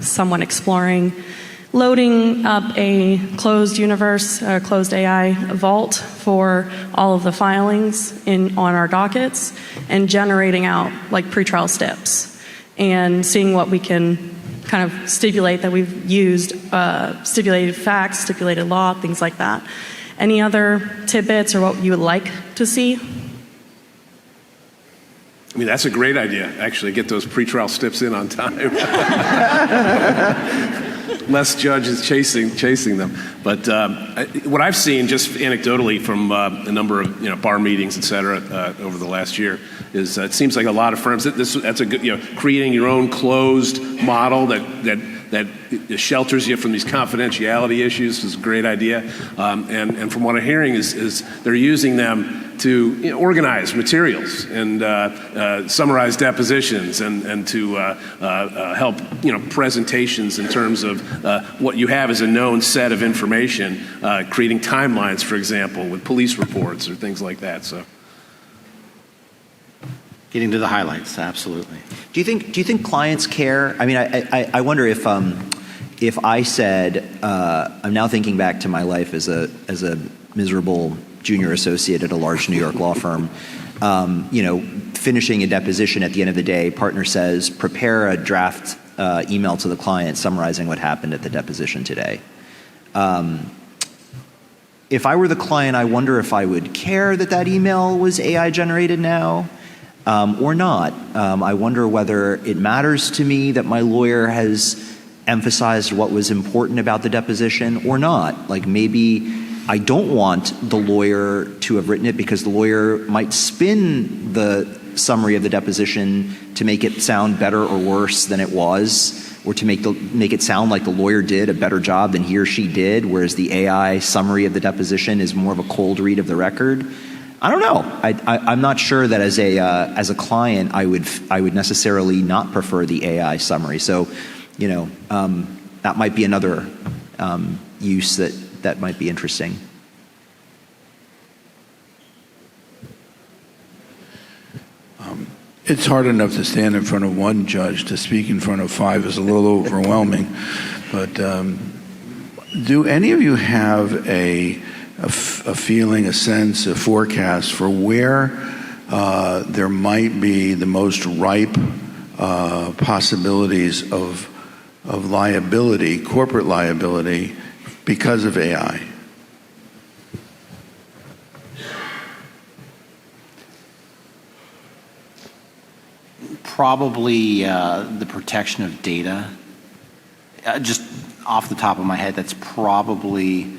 somewhat exploring loading up a closed universe, closed AI vault for all of the filings on our dockets and generating out like pretrial steps and seeing what we can kind of stipulate that we've used, stipulated facts, stipulated law, things like that. Any other tidbits or what you would like to see? I mean, that's a great idea, actually, get those pretrial steps in on time. Less judges chasing them. But what I've seen, just anecdotally from a number of bar meetings, et cetera, over the last year, is it seems like a lot of firms that's a good creating your own closed model that shelters you from these confidentiality issues is a great idea. And from what I'm hearing is they're using them to organize materials and summarize depositions and to help presentations in terms of what you have as a known set of information, creating timelines, for example, with police reports or things like that. So, getting to the highlights, absolutely. Do you think clients care? I mean, I wonder if I said, I'm now thinking back to my life as a miserable junior associate at a large New York law firm, finishing a deposition at the end of the day, partner says, prepare a draft email to the client summarizing what happened at the deposition today. If I were the client, I wonder if I would care that email was AI generated now or not. I wonder whether it matters to me that my lawyer has emphasized what was important about the deposition or not. Like, maybe I don't want the lawyer to have written it because the lawyer might spin the summary of the deposition to make it sound better or worse than it was, or to make it sound like the lawyer did a better job than he or she did, whereas the AI summary of the deposition is more of a cold read of the record. I don't know. I'm not sure that as a client I would necessarily not prefer the AI summary. So, that might be another use that might be interesting. It's hard enough to stand in front of one judge. To speak in front of five is a little overwhelming. But do any of you have a feeling, a sense, a forecast for where there might be the most ripe possibilities of liability, corporate liability, because of AI? Probably the protection of data. Just off the top of my head, that's probably,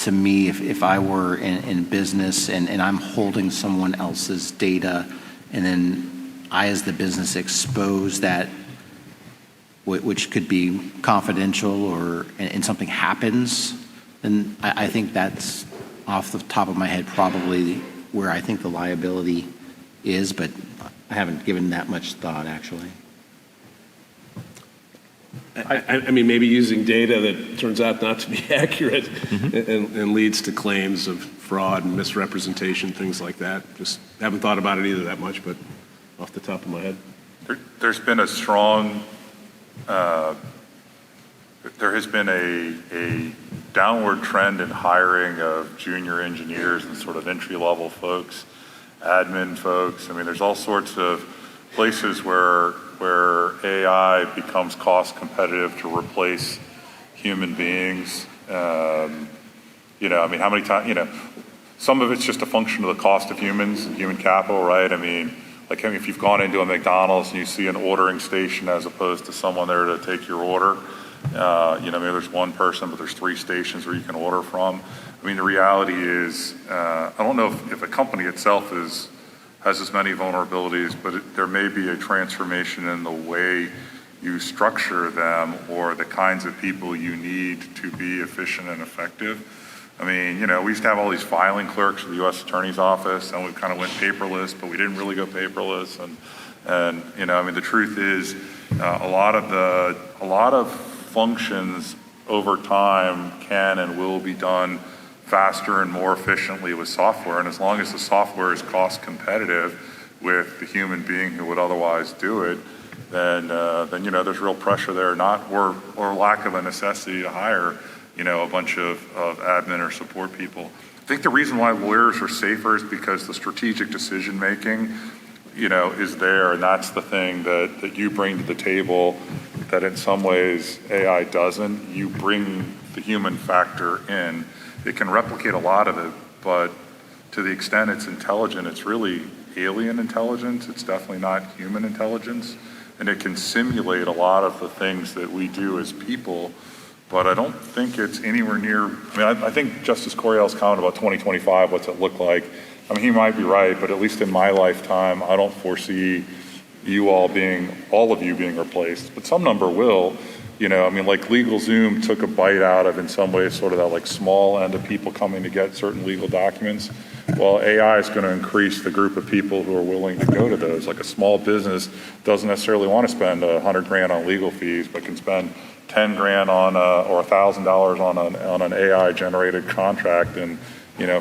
to me, if I were in business and I'm holding someone else's data, and then I, as the business, expose that, which could be confidential, and something happens, then I think that's, off the top of my head, probably where I think the liability is, but I haven't given that much thought, actually. I mean, maybe using data that turns out not to be accurate and leads to claims of fraud and misrepresentation, things like that. Just haven't thought about it either that much, but off the top of my head. There's been a strong, there has been a downward trend in hiring of junior engineers and sort of entry-level folks, admin folks. I mean, there's all sorts of places where AI becomes cost competitive to replace human beings. I mean, how many times, some of it's just a function of the cost of humans, human capital, right? I mean, like if you've gone into a McDonald's and you see an ordering station as opposed to someone there to take your order, maybe there's one person, but there's 3 stations where you can order from. I mean, the reality is, I don't know if a company itself has as many vulnerabilities, but there may be a transformation in the way you structure them or the kinds of people you need to be efficient and effective. I mean, we used to have all these filing clerks at the U.S. Attorney's Office, and we kind of went paperless, but we didn't really go paperless. And I mean, the truth is, a lot of functions over time can and will be done faster and more efficiently with software, and as long as the software is cost competitive with the human being who would otherwise do it, then there's real pressure there, or lack of a necessity to hire a bunch of admin or support people. I think the reason why lawyers are safer is because the strategic decision making is there, and that's the thing that you bring to the table that in some ways AI doesn't. You bring the human factor in. It can replicate a lot of it, but to the extent it's intelligent, it's really alien intelligence. It's definitely not human intelligence. And it can simulate a lot of the things that we do as people, but I don't think it's anywhere near, I think Justice Couriel's comment about 2025, what's it look like? I mean, he might be right, but at least in my lifetime, I don't foresee all of you being replaced, but some number will. Like LegalZoom took a bite out of, in some ways, sort of that like small end of people coming to get certain legal documents. Well, AI is going to increase the group of people who are willing to go to those. Like a small business doesn't necessarily want to spend $100,000 on legal fees, but can spend $10,000 or $1,000 on an AI generated contract. And,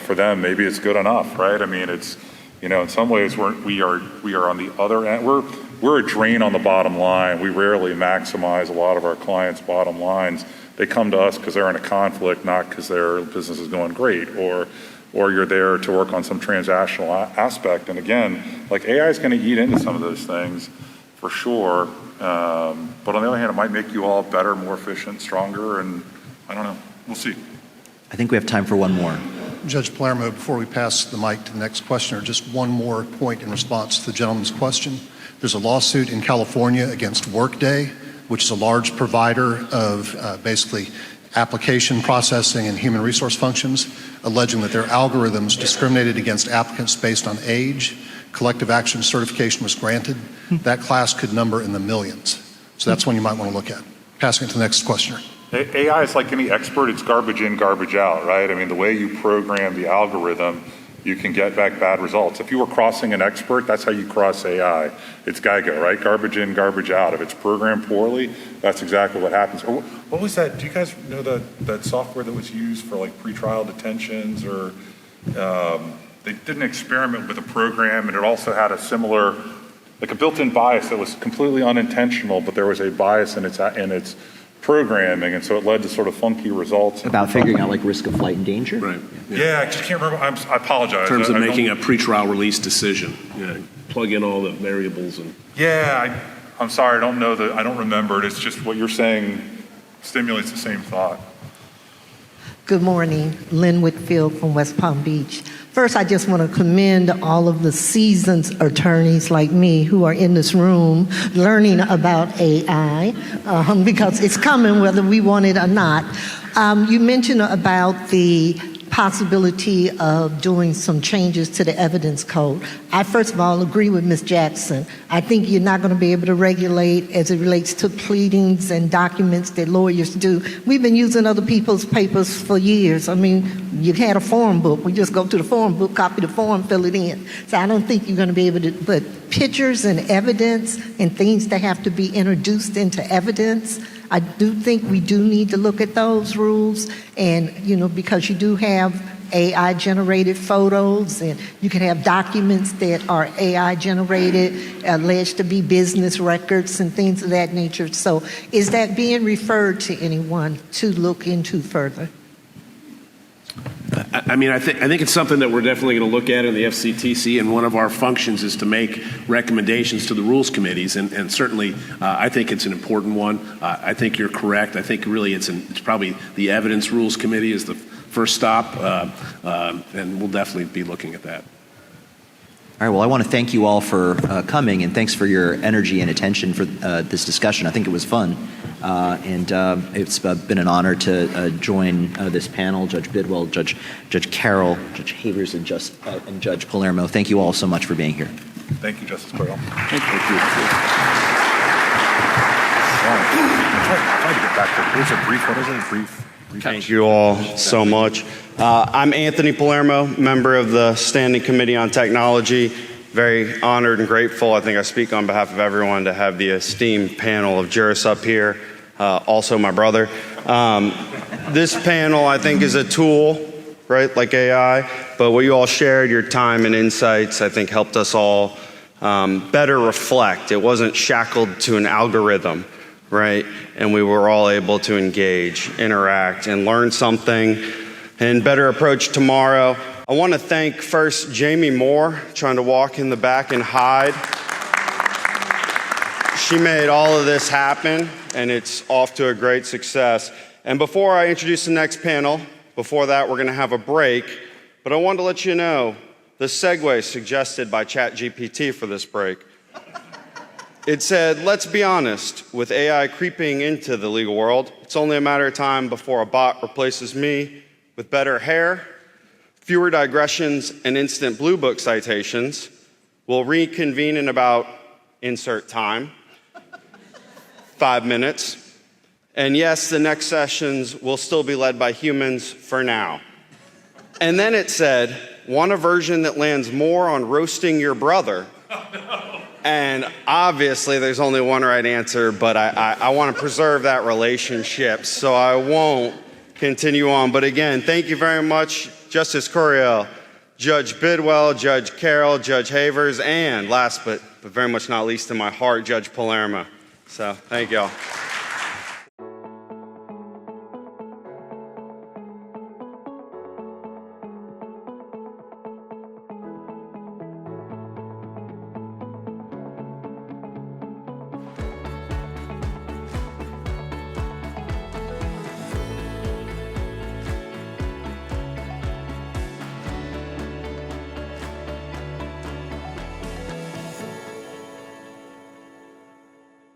for them, maybe it's good enough, right? I mean, it's, in some ways we are on the other end. We're a drain on the bottom line. We rarely maximize a lot of our clients' bottom lines. They come to us because they're in a conflict, not because their business is going great, or you're there to work on some transactional aspect. And again, like AI is going to eat into some of those things for sure. But on the other hand, it might make you all better, more efficient, stronger, and I don't know. We'll see. I think we have time for one more. Judge Palermo, before we pass the mic to the next questioner, just one more point in response to the gentleman's question. There's a lawsuit in California against Workday, which is a large provider of basically application processing and human resource functions, alleging that their algorithms discriminated against applicants based on age. Collective action certification was granted. That class could number in the millions. So that's one you might want to look at. Passing it to the next questioner. AI is like any expert. It's garbage in, garbage out, right? I mean, the way you program the algorithm, you can get back bad results. If you were crossing an expert, that's how you cross AI. It's GEIGO, right? Garbage in, garbage out. If it's programmed poorly, that's exactly what happens. Or what was that? Do you guys know that software that was used for like pretrial detentions, or they did an experiment with a program, and it also had a similar, like a built-in bias that was completely unintentional, but there was a bias in its programming, and so it led to sort of funky results. About figuring out like risk of flight and danger? Right. Yeah, I just can't remember. I apologize. In terms of making a pretrial release decision, plug in all the variables and. Yeah, I'm sorry. I don't remember it. It's just what you're saying stimulates the same thought. Good morning, Lynn Whitfield from West Palm Beach. First, I just want to commend all of the seasoned attorneys like me who are in this room learning about AI because it's coming whether we want it or not. You mentioned about the possibility of doing some changes to the evidence code. I first of all agree with Ms. Jackson. I think you're not going to be able to regulate as it relates to pleadings and documents that lawyers do. We've been using other people's papers for years. I mean, you had a form book. We just go to the form book, copy the form, fill it in. So I don't think you're going to be able to, but pictures and evidence and things that have to be introduced into evidence, I do think we do need to look at those rules, and because you do have AI generated photos, and you can have documents that are AI generated, alleged to be business records and things of that nature. So is that being referred to anyone to look into further? I mean, I think it's something that we're definitely going to look at in the FCTC, and one of our functions is to make recommendations to the rules committees, and certainly I think it's an important one. I think you're correct. I think really it's probably the evidence rules committee is the first stop, and we'll definitely be looking at that. All right, well, I want to thank you all for coming, and thanks for your energy and attention for this discussion. I think it was fun. And it's been an honor to join this panel, Judge Bidwill, Judge Carroll, Judge Havers, and Judge Palermo. Thank you all so much for being here. Thank you, Justice Couriel. Thank you. Try to get back to, there's a brief, what is it, a brief? Thank you all so much. I'm Anthony Palermo, member of the Standing Committee on Technology. Very honored and grateful, I think I speak on behalf of everyone, to have the esteemed panel of jurists up here, also my brother. This panel, I think, is a tool, right, like AI, but what you all shared, your time and insights, I think helped us all better reflect. It wasn't shackled to an algorithm, right, and we were all able to engage, interact, and learn something and better approach tomorrow. I want to thank first Jamie Moore, trying to walk in the back and hide. She made all of this happen, and it's off to a great success. And before I introduce the next panel, before that we're going to have a break, but I wanted to let you know the segue suggested by ChatGPT for this break. It said, let's be honest, with AI creeping into the legal world, it's only a matter of time before a bot replaces me with better hair, fewer digressions, and instant Blue Book citations. We'll reconvene in about insert time, 5 minutes. And yes, the next sessions will still be led by humans for now. And then it said, want a version that lands more on roasting your brother? And obviously there's only one right answer, but I want to preserve that relationship, so I won't continue on. But again, thank you very much, Justice Couriel, Judge Bidwill, Judge Carroll, Judge Havers, and last but very much not least in my heart, Judge Palermo. So thank y'all.